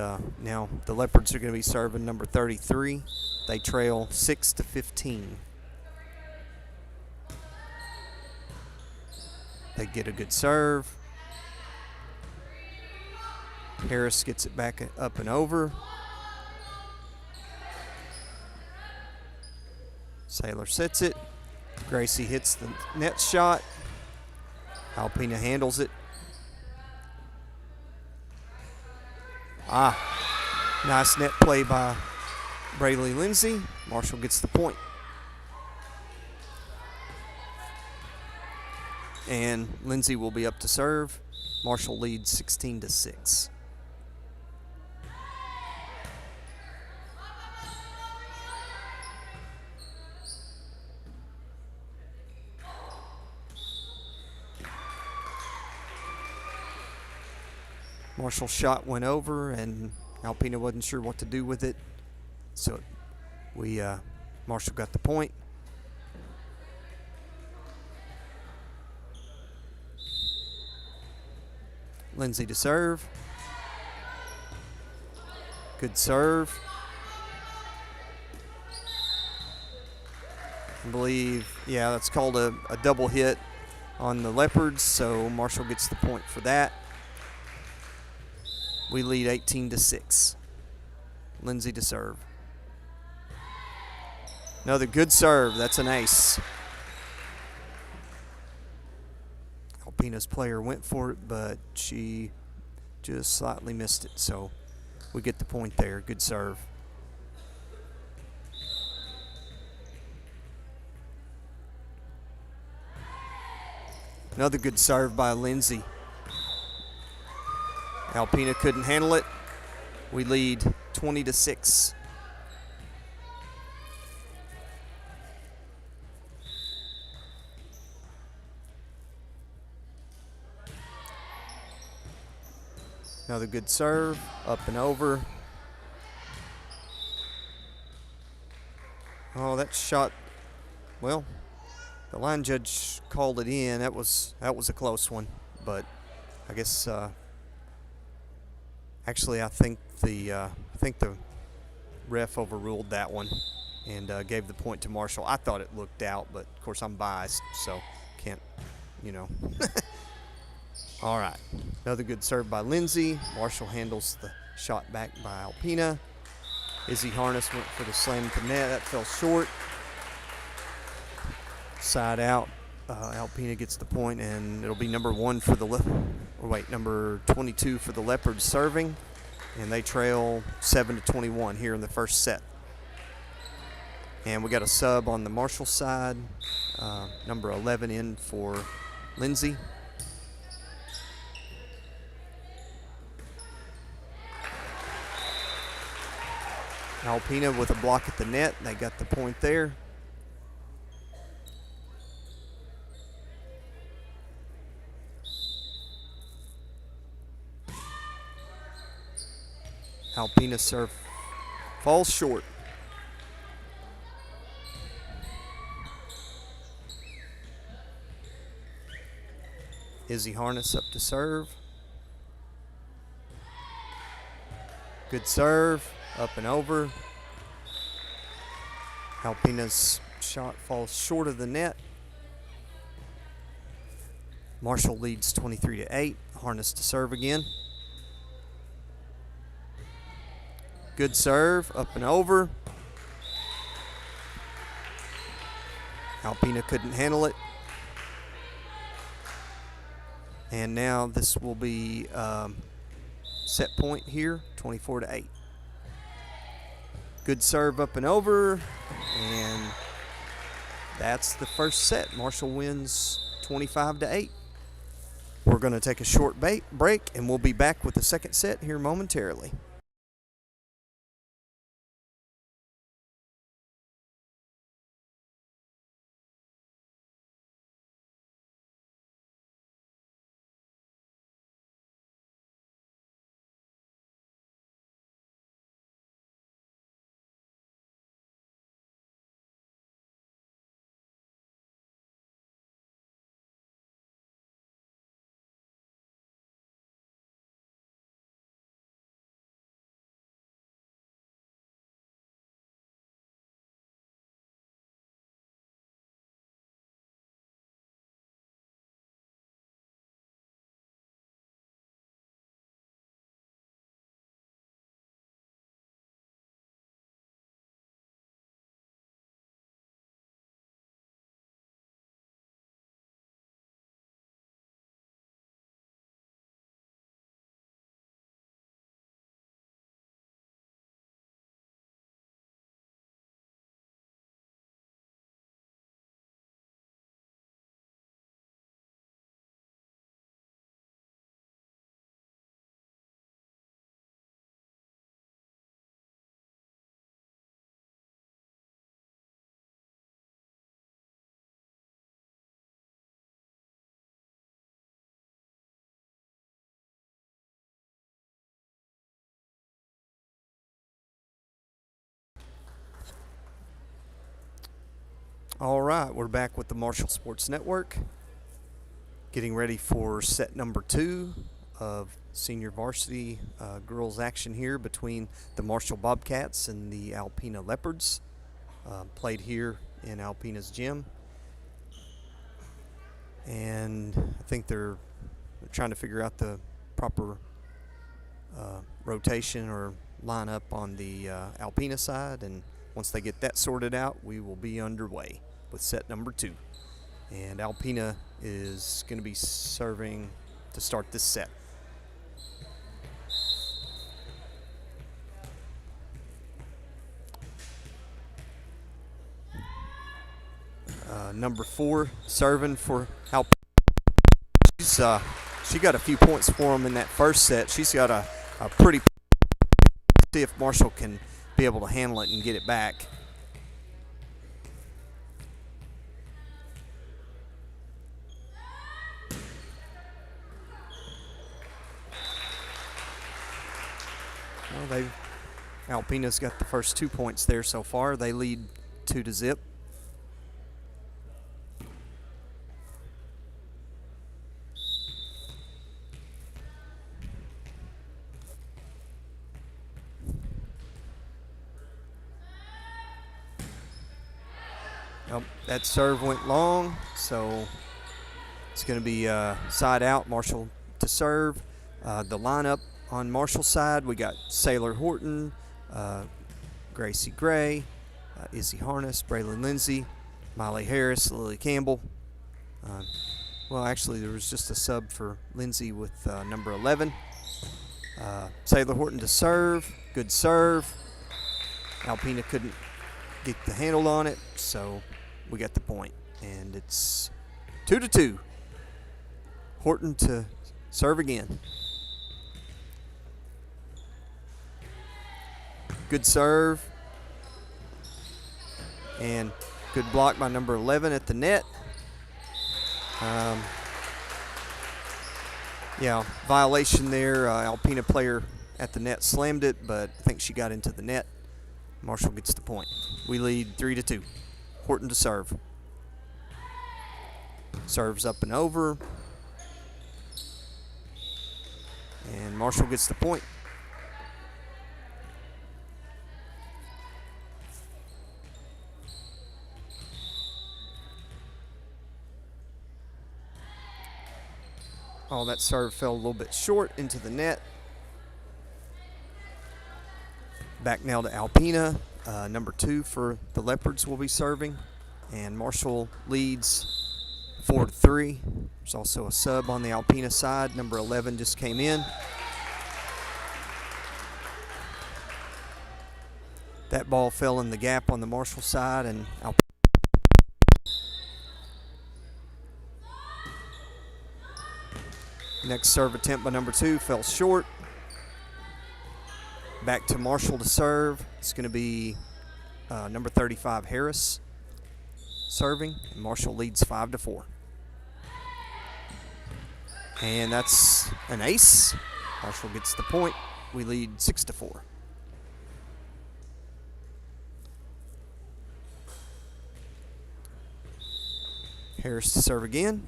A: now the Leopards are going to be serving number 33. They trail 6-15. They get a good serve. Harris gets it back up and over. Saylor sets it. Gracie hits the net shot. Alpena handles it. Nice net play by Brayley Lindsay. Marshall gets the point. And Lindsay will be up to serve. Marshall leads 16-6. Marshall's shot went over, and Alpena wasn't sure what to do with it. So Marshall got the point. Lindsay to serve. Good serve. I believe, that's called a double hit on the Leopards, so Marshall gets the point for that. We lead 18-6. Lindsay to serve. Another good serve. That's an ace. Alpena's player went for it, but she just slightly missed it. So we get the point there. Good serve. Another good serve by Lindsay. Alpena couldn't handle it. We lead 20-6. Another good serve, up and over. Oh, that shot, well, the line judge called it in. That was a close one, but I guess actually I think the ref overruled that one and gave the point to Marshall. I thought it looked out, but of course I'm biased, so can't, All right, another good serve by Lindsay. Marshall handles the shot back by Alpena. Izzy Harness went for the slam to net. That fell short. Side out. Alpena gets the point, and it'll be number 22 for the Leopards serving, and they trail 7-21 here in the first set. And we got a sub on the Marshall side, number 11 in for Lindsay. Alpena with a block at the net. They got the point there. Alpena serve falls short. Izzy Harness up to serve. Good serve, up and over. Alpena's shot falls short of the net. Marshall leads 23-8. Harness to serve again. Good serve, up and over. Alpena couldn't handle it. And now this will be set point here, 24-8. Good serve up and over, and that's the first set. Marshall wins 25-8. We're going to take a short break, and we'll be back with the second set here momentarily. All right, we're back with the Marshall Sports Network, getting ready for set number 2 of senior varsity girls action here between the Marshall Bobcats and the Alpena Leopards, played here in Alpena's gym. And I think they're trying to figure out the proper rotation or lineup on the Alpena side, and once they get that sorted out, we will be underway with set number 2. And Alpena is going to be serving to start this set. Number 4 serving for Alpena. She got a few points for them in that first set. She's got a pretty. See if Marshall can be able to handle it and get it back. Well, Alpena's got the first 2 points there so far. They lead 2-0. That serve went long, so it's going to be side out, Marshall to serve. The lineup on Marshall's side, we got Sailor Horton, Gracie Gray, Izzy Harness, Braylon Lindsay, Miley Harris, Lily Campbell. Well, actually, there was just a sub for Lindsay with number 11. Sailor Horton to serve, good serve. Alpena couldn't get the handle on it, so we got the point, and it's 2-2. Horton to serve again. Good serve, and good block by number 11 at the net. Yeah, violation there. Alpena player at the net slammed it, but I think she got into the net. Marshall gets the point. We lead 3-2. Horton to serve. Serves up and over. And Marshall gets the point. Oh, that serve fell a little bit short into the net. Back now to Alpena. Number 2 for the Leopards will be serving. And Marshall leads 4-3. There's also a sub on the Alpena side. Number 11 just came in. That ball fell in the gap on the Marshall side, and next serve attempt by number 2 fell short. Back to Marshall to serve. It's going to be number 35 Harris serving. Marshall leads 5-4. And that's an ace. Marshall gets the point. We lead 6-4. Harris to serve again.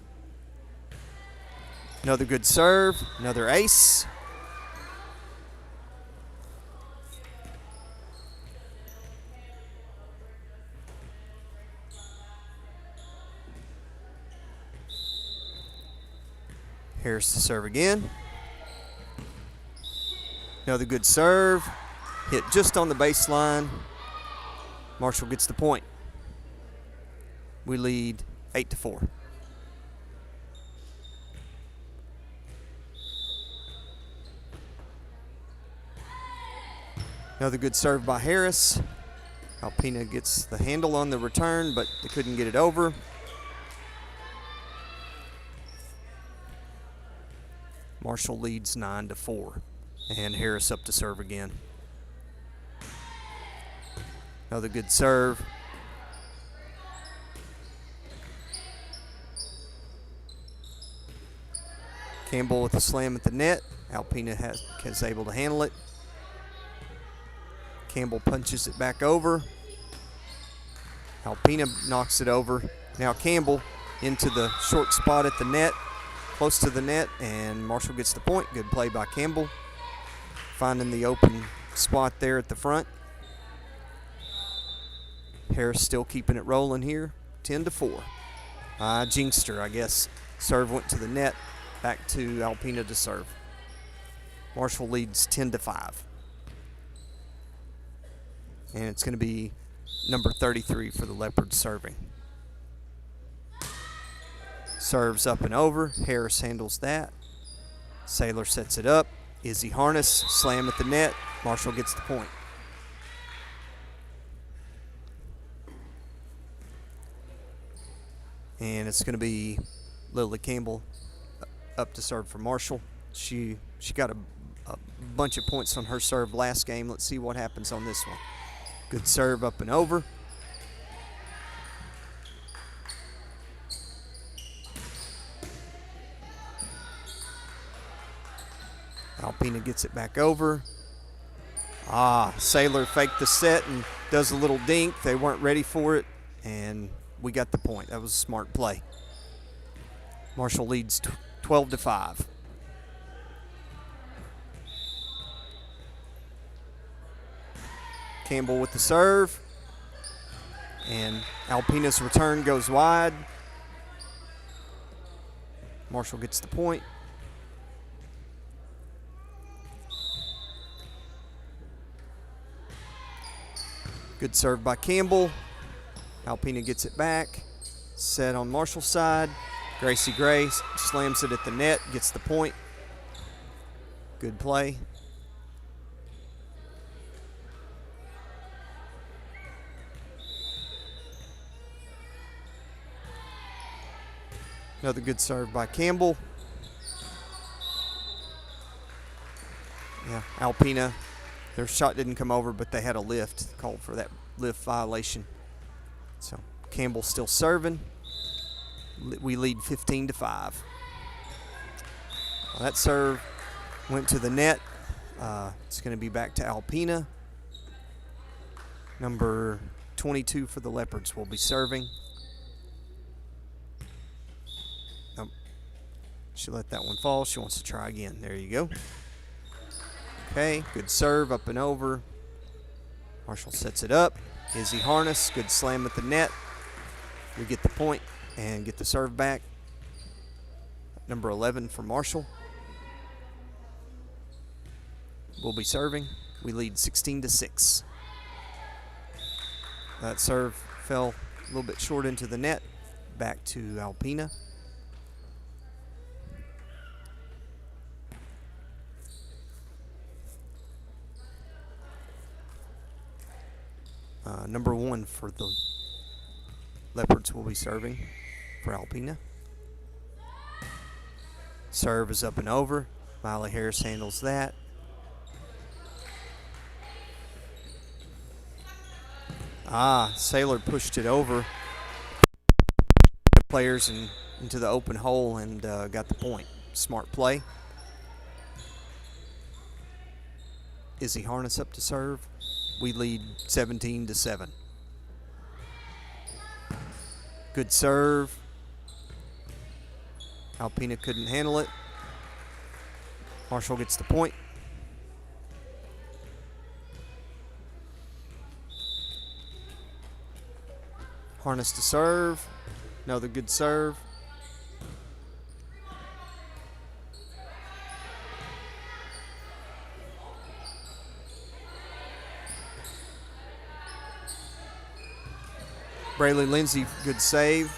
A: Another good serve. Another ace. Harris to serve again. Another good serve. Hit just on the baseline. Marshall gets the point. We lead 8-4. Another good serve by Harris. Alpena gets the handle on the return, but they couldn't get it over. Marshall leads 9-4. And Harris up to serve again. Another good serve. Campbell with a slam at the net. Alpena is able to handle it. Campbell punches it back over. Alpena knocks it over. Now Campbell into the short spot at the net, close to the net, and Marshall gets the point. Good play by Campbell, finding the open spot there at the front. Harris still keeping it rolling here, 10-4. Jinxter, I guess. Serve went to the net. Back to Alpena to serve. Marshall leads 10-5. And it's going to be number 33 for the Leopards serving. Serves up and over. Harris handles that. Saylor sets it up. Izzy Harness, slam at the net. Marshall gets the point. And it's going to be Lily Campbell up to serve for Marshall. She got a bunch of points on her serve last game. Let's see what happens on this one. Good serve up and over. Alpena gets it back over. Saylor faked the set and does a little dink. They weren't ready for it, and we got the point. That was a smart play. Marshall leads 12-5. Campbell with the serve. And Alpena's return goes wide. Marshall gets the point. Good serve by Campbell. Alpena gets it back. Set on Marshall's side. Gracie Gray slams it at the net, gets the point. Good play. Another good serve by Campbell. Yeah, Alpena, their shot didn't come over, but they had a lift, called for that lift violation. So Campbell still serving. We lead 15-5. Well, that serve went to the net. It's going to be back to Alpena. Number 22 for the Leopards will be serving. Nope. She let that one fall. She wants to try again. There you go. Okay, good serve up and over. Marshall sets it up. Izzy Harness, good slam at the net. We get the point and get the serve back. Number 11 for Marshall will be serving. We lead 16-6. That serve fell a little bit short into the net. Back to Alpena. Number 1 for the Leopards will be serving for Alpena. Serve is up and over. Miley Harris handles that. Sailor pushed it over the players and into the open hole and got the point. Smart play. Izzy Harness up to serve. We lead 17-7. Good serve. Alpena couldn't handle it. Marshall gets the point. Harness to serve. Another good serve. Brayley Lindsay, good save.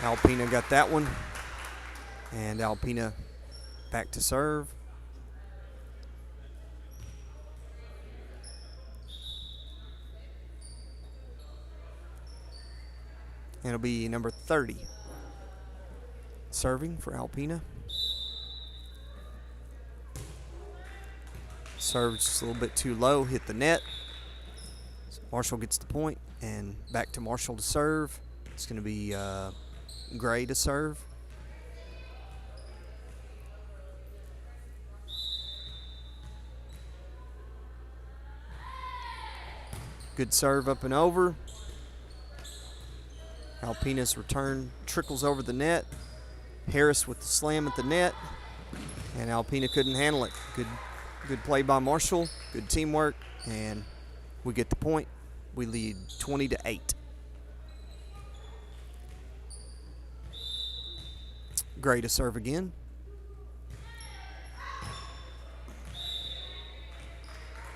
A: Alpena got that one. And Alpena back to serve. And it'll be number 30 serving for Alpena. Serves just a little bit too low, hit the net. So Marshall gets the point, and back to Marshall to serve. It's going to be Gray to serve. Good serve up and over. Alpena's return trickles over the net. Harris with the slam at the net, and Alpena couldn't handle it. Good play by Marshall, good teamwork, and we get the point. We lead 20-8. Gray to serve again.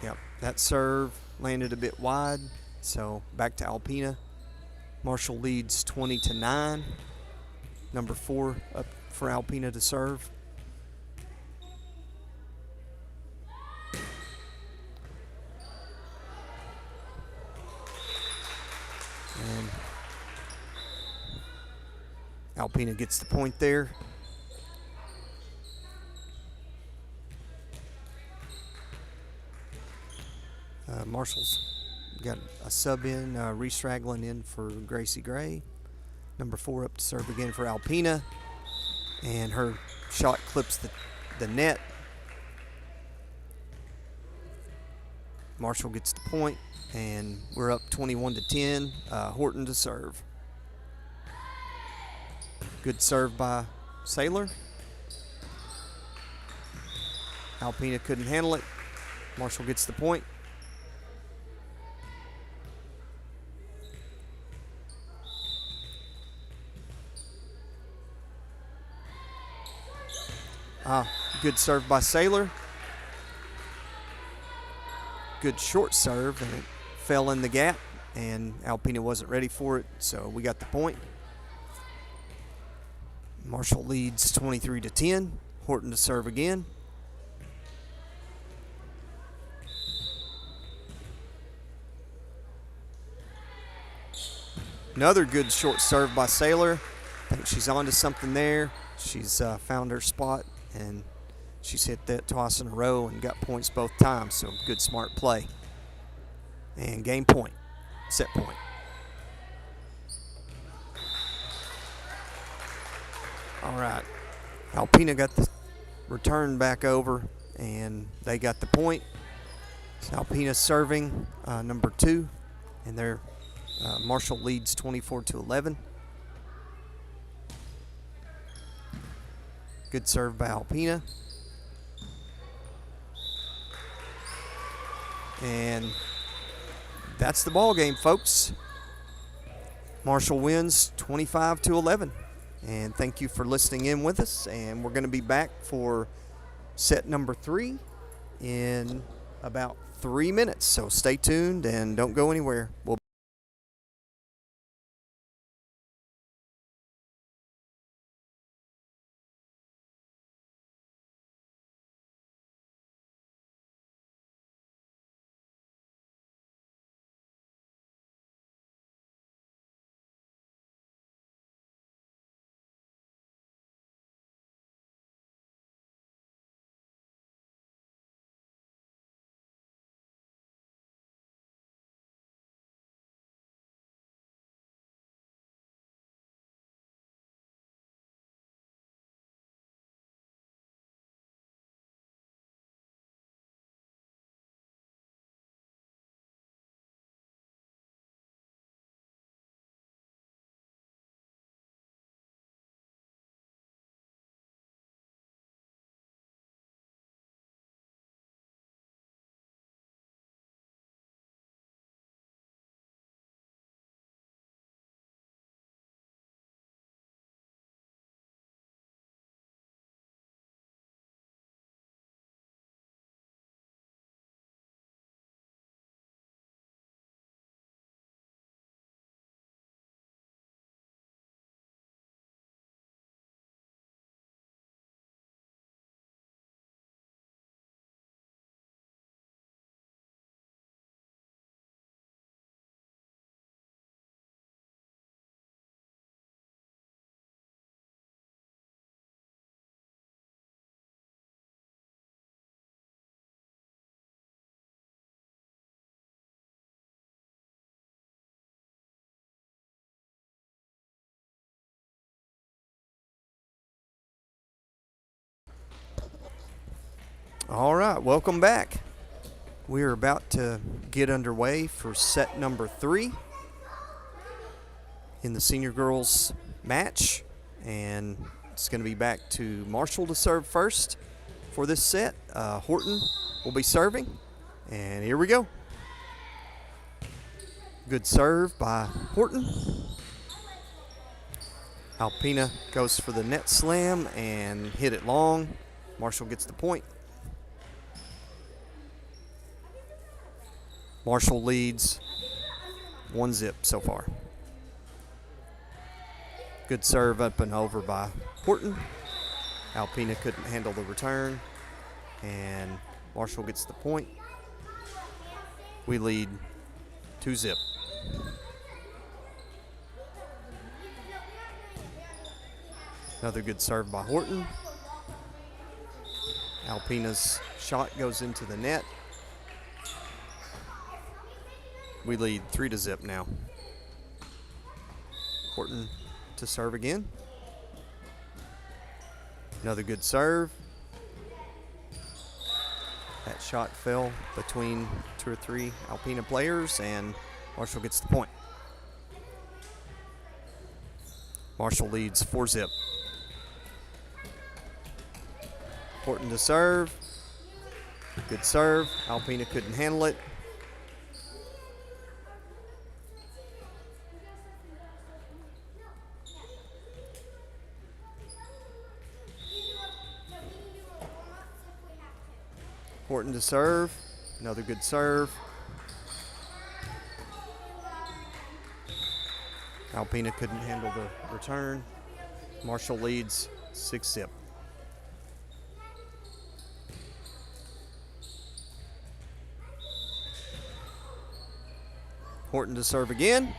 A: Yep, that serve landed a bit wide, so back to Alpena. Marshall leads 20-9. Number 4 up for Alpena to serve. And Alpena gets the point there. Marshall's got a sub in, Reese Ragland in for Gracie Gray. Number 4 up to serve again for Alpena. And her shot clips the net. Marshall gets the point, and we're up 21-10. Horton to serve. Good serve by Sailor. Alpena couldn't handle it. Marshall gets the point. Good serve by Sailor. Good short serve, and it fell in the gap, and Alpena wasn't ready for it, so we got the point. Marshall leads 23-10. Horton to serve again. Another good short serve by Sailor. I think she's onto something there. She's found her spot, and she's hit that toss in a row and got points both times, so good smart play. And game point, set point. All right, Alpena got return back over, and they got the point. So Alpena serving number 2, and their Marshall leads 24-11. Good serve by Alpena. And that's the ball game, folks. Marshall wins 25-11. And thank you for listening in with us. And we're going to be back for set number 3 in about 3 minutes. So stay tuned and don't go anywhere. All right, welcome back. We are about to get underway for set number 3 in the senior girls match, and it's going to be back to Marshall to serve first for this set. Horton will be serving, and here we go. Good serve by Horton. Alpena goes for the net slam and hit it long. Marshall gets the point. Marshall leads 1-0 so far. Good serve up and over by Horton. Alpena couldn't handle the return, and Marshall gets the point. We lead 2-0. Another good serve by Horton. Alpena's shot goes into the net. We lead 3-0 now. Horton to serve again. Another good serve. That shot fell between 2 or 3 Alpena players, and Marshall gets the point. Marshall leads 4-0. Horton to serve. Good serve. Alpena couldn't handle it. Horton to serve. Another good serve. Alpena couldn't handle the return. Marshall leads 6-0. Horton to serve again.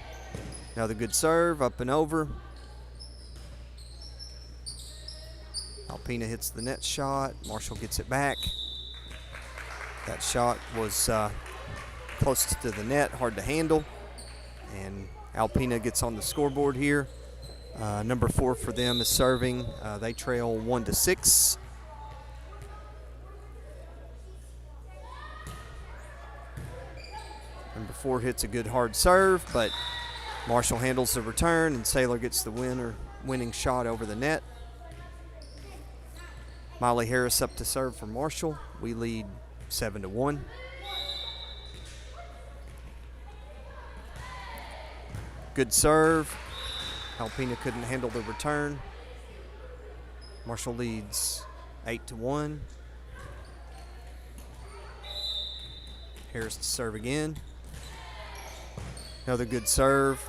A: Another good serve, up and over. Alpena hits the net shot. Marshall gets it back. That shot was close to the net, hard to handle. And Alpena gets on the scoreboard here. Number 4 for them is serving. They trail 1-6. Number 4 hits a good hard serve, but Marshall handles the return, and Saylor gets the winning shot over the net. Miley Harris up to serve for Marshall. We lead 7-1. Good serve. Alpena couldn't handle the return. Marshall leads 8-1. Harris to serve again. Another good serve.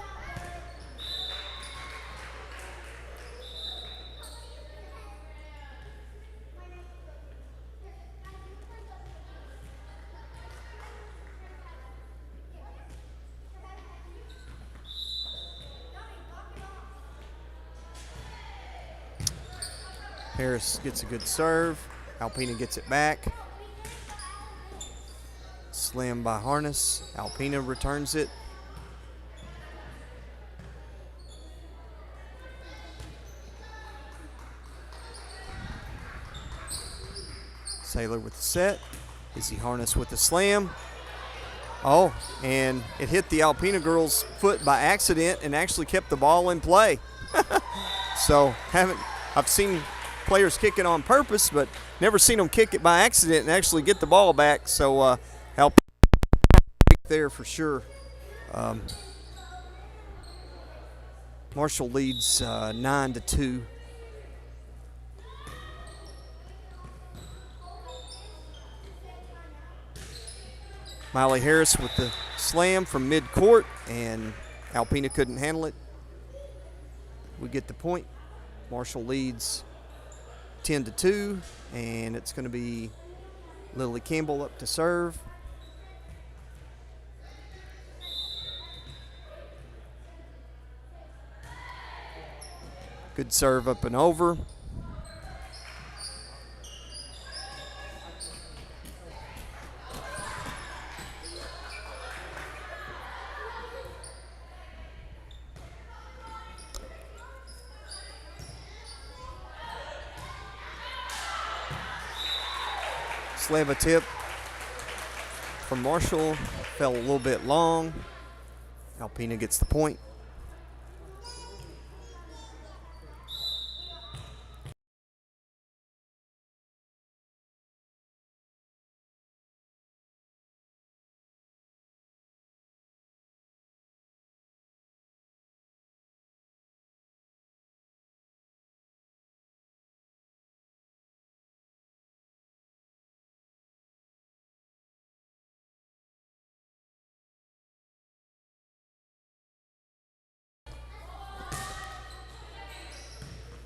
A: Harris gets a good serve. Alpena gets it back. Slam by Harness. Alpena returns it. Saylor with the set. Izzy Harness with the slam. Oh, and it hit the Alpena girls' foot by accident and actually kept the ball in play. So I've seen players kick it on purpose, but never seen them kick it by accident and actually get the ball back. So Alpena there for sure. Marshall leads 9-2. Miley Harris with the slam from mid-court, and Alpena couldn't handle it. We get the point. Marshall leads 10-2, and it's going to be Lily Campbell up to serve. Good serve up and over. Slava tip from Marshall, fell a little bit long. Alpena gets the point.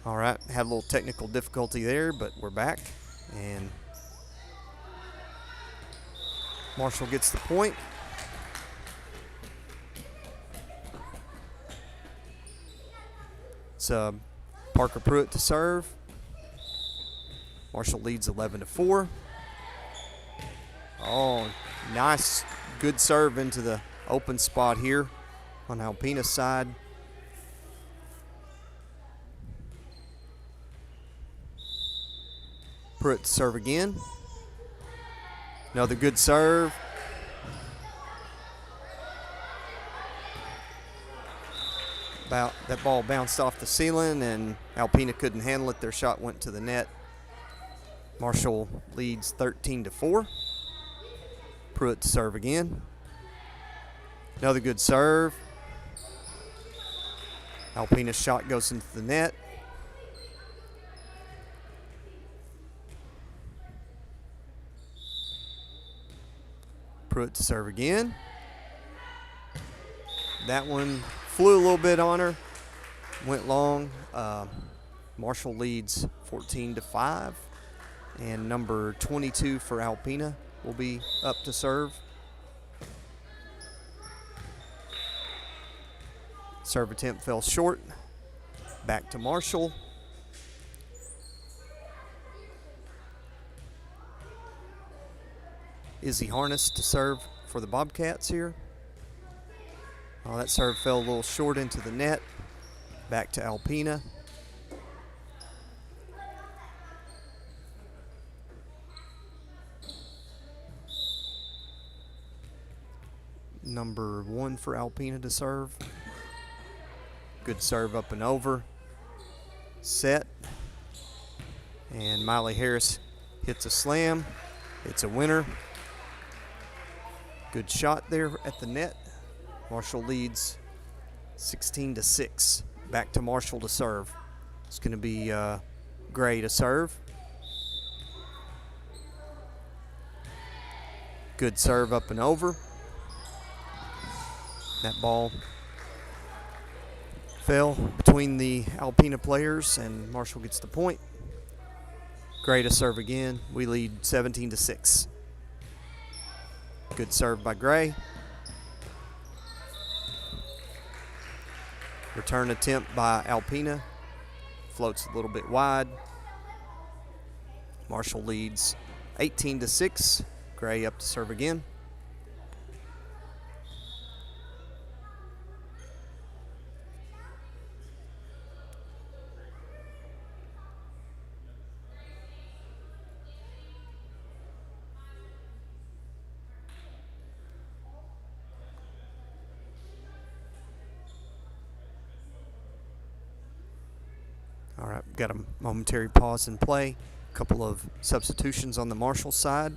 A: All right, had a little technical difficulty there, but we're back. And Marshall gets the point. It's Parker Pruitt to serve. Marshall leads 11-4. Oh, nice, good serve into the open spot here on Alpena's side. Pruitt to serve again. Another good serve. That ball bounced off the ceiling, and Alpena couldn't handle it. Their shot went to the net. Marshall leads 13-4. Pruitt to serve again. Another good serve. Alpena's shot goes into the net. Pruitt to serve again. That one flew a little bit on her, went long. Marshall leads 14-5, and number 22 for Alpena will be up to serve. Serve attempt fell short. Back to Marshall. Izzy Harness to serve for the Bobcats here. Oh, that serve fell a little short into the net. Back to Alpena. number 1 for Alpena to serve. Good serve up and over. Set. And Miley Harris hits a slam. It's a winner. Good shot there at the net. Marshall leads 16-6. Back to Marshall to serve. It's going to be Gray to serve. Good serve up and over. That ball fell between the Alpena players, and Marshall gets the point. Gray to serve again. We lead 17-6. Good serve by Gray. Return attempt by Alpena. Floats a little bit wide. Marshall leads 18-6. Gray up to serve again. All right, got a momentary pause in play. A couple of substitutions on the Marshall side.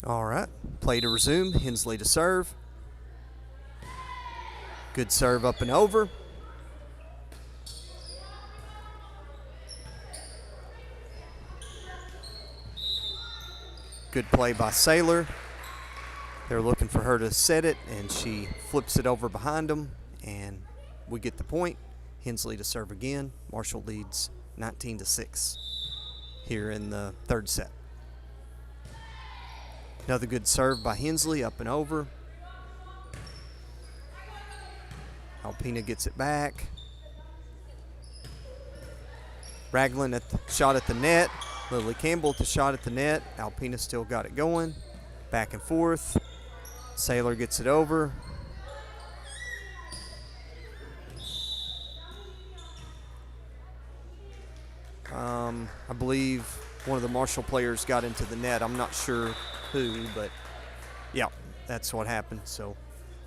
A: All right, play to resume. Hensley to serve. Good serve up and over. Good play by Saylor. They're looking for her to set it, and she flips it over behind them, and we get the point. Hensley to serve again. Marshall leads 19-6 here in the third set. Another good serve by Hensley up and over. Alpena gets it back. Ragland at the shot at the net. Lily Campbell at the shot at the net. Alpena still got it going. Back and forth. Saylor gets it over. I believe one of the Marshall players got into the net. I'm not sure who, but yeah, that's what happened. So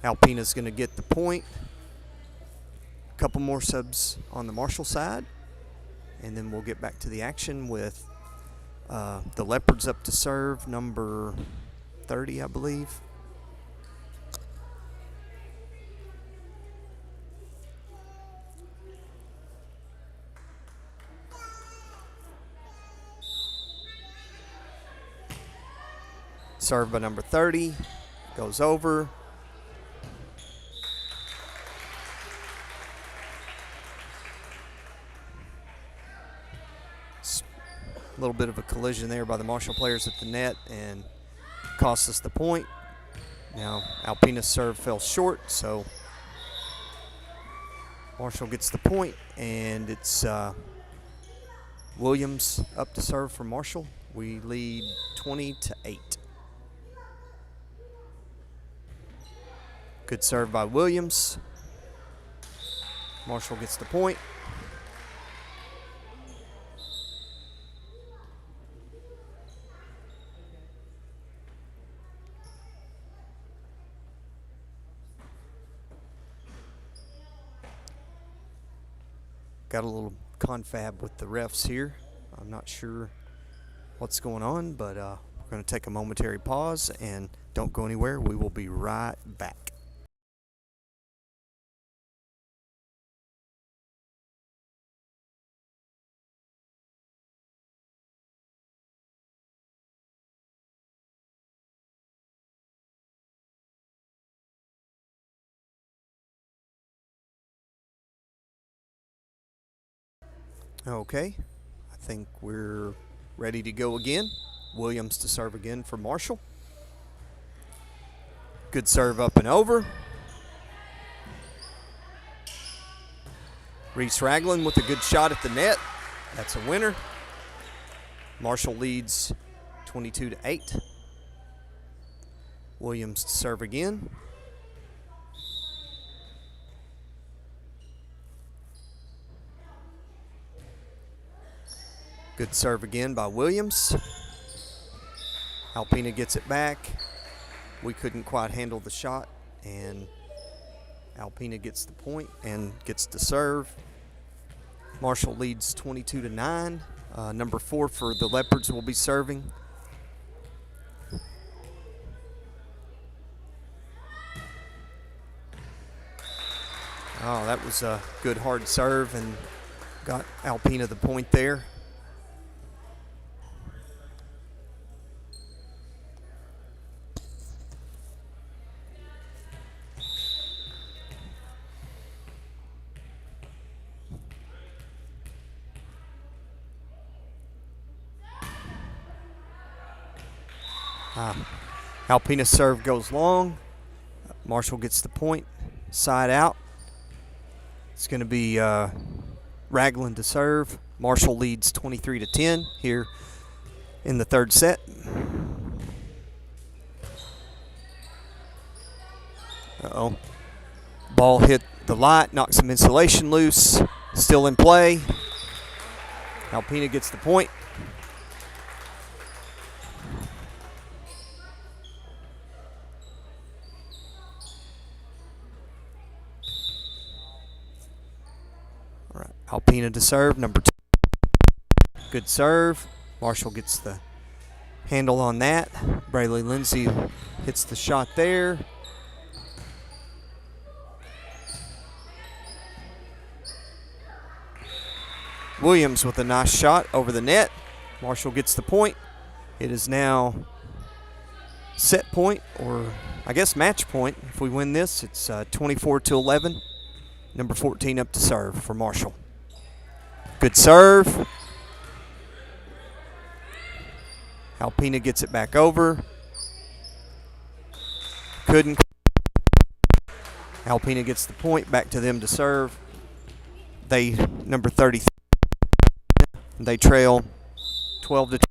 A: Alpena's going to get the point. A couple more subs on the Marshall side, and then we'll get back to the action with the Leopards up to serve, number 30, I believe. Serve by number 30, goes over. A little bit of a collision there by the Marshall players at the net and cost us the point. Now Alpena's serve fell short, so Marshall gets the point, and it's Williams up to serve for Marshall. We lead 20-8. Good serve by Williams. Marshall gets the point. Got a little confab with the refs here. I'm not sure what's going on, but we're going to take a momentary pause, and don't go anywhere. We will be right back. Okay, I think we're ready to go again. Williams to serve again for Marshall. Good serve up and over. Reese Ragland with a good shot at the net. That's a winner. Marshall leads 22-8. Williams to serve again. Good serve again by Williams. Alpena gets it back. We couldn't quite handle the shot, and Alpena gets the point and gets to serve. Marshall leads 22-9. Number 4 for the Leopards will be serving. Oh, that was a good hard serve and got Alpena the point there. Alpena's serve goes long. Marshall gets the point, side out. It's going to be Ragland to serve. Marshall leads 23-10 here in the third set. Uh-oh. Ball hit the light, knocked some insulation loose. Still in play. Alpena gets the point. All right, Alpena to serve, number 2. Good serve. Marshall gets the handle on that. Brayley Lindsay hits the shot there. Williams with a nice shot over the net. Marshall gets the point. It is now set point, or I guess match point. If we win this, it's 24-11. Number 14 up to serve for Marshall. Good serve. Alpena gets it back over. Couldn't. Alpena gets the point, back to them to serve. They, number 33, they trail 12-2.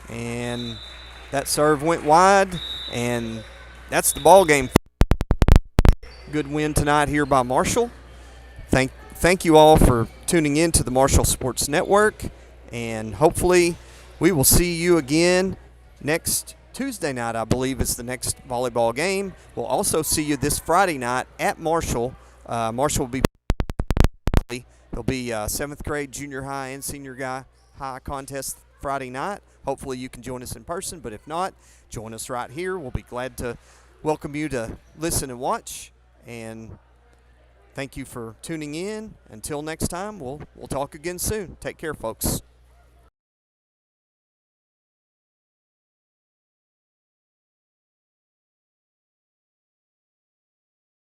A: And that serve went wide, and that's the ball game. Good win tonight here by Marshall. Thank you all for tuning in to the Marshall Sports Network, and hopefully we will see you again next Tuesday night. I believe is the next volleyball game. We'll also see you this Friday night at Marshall. Marshall will be there'll be 7th grade, junior high, and senior high contest Friday night. Hopefully you can join us in person, but if not, join us right here. We'll be glad to welcome you to listen and watch. And thank you for tuning in. Until next time, we'll talk again soon. Take care, folks.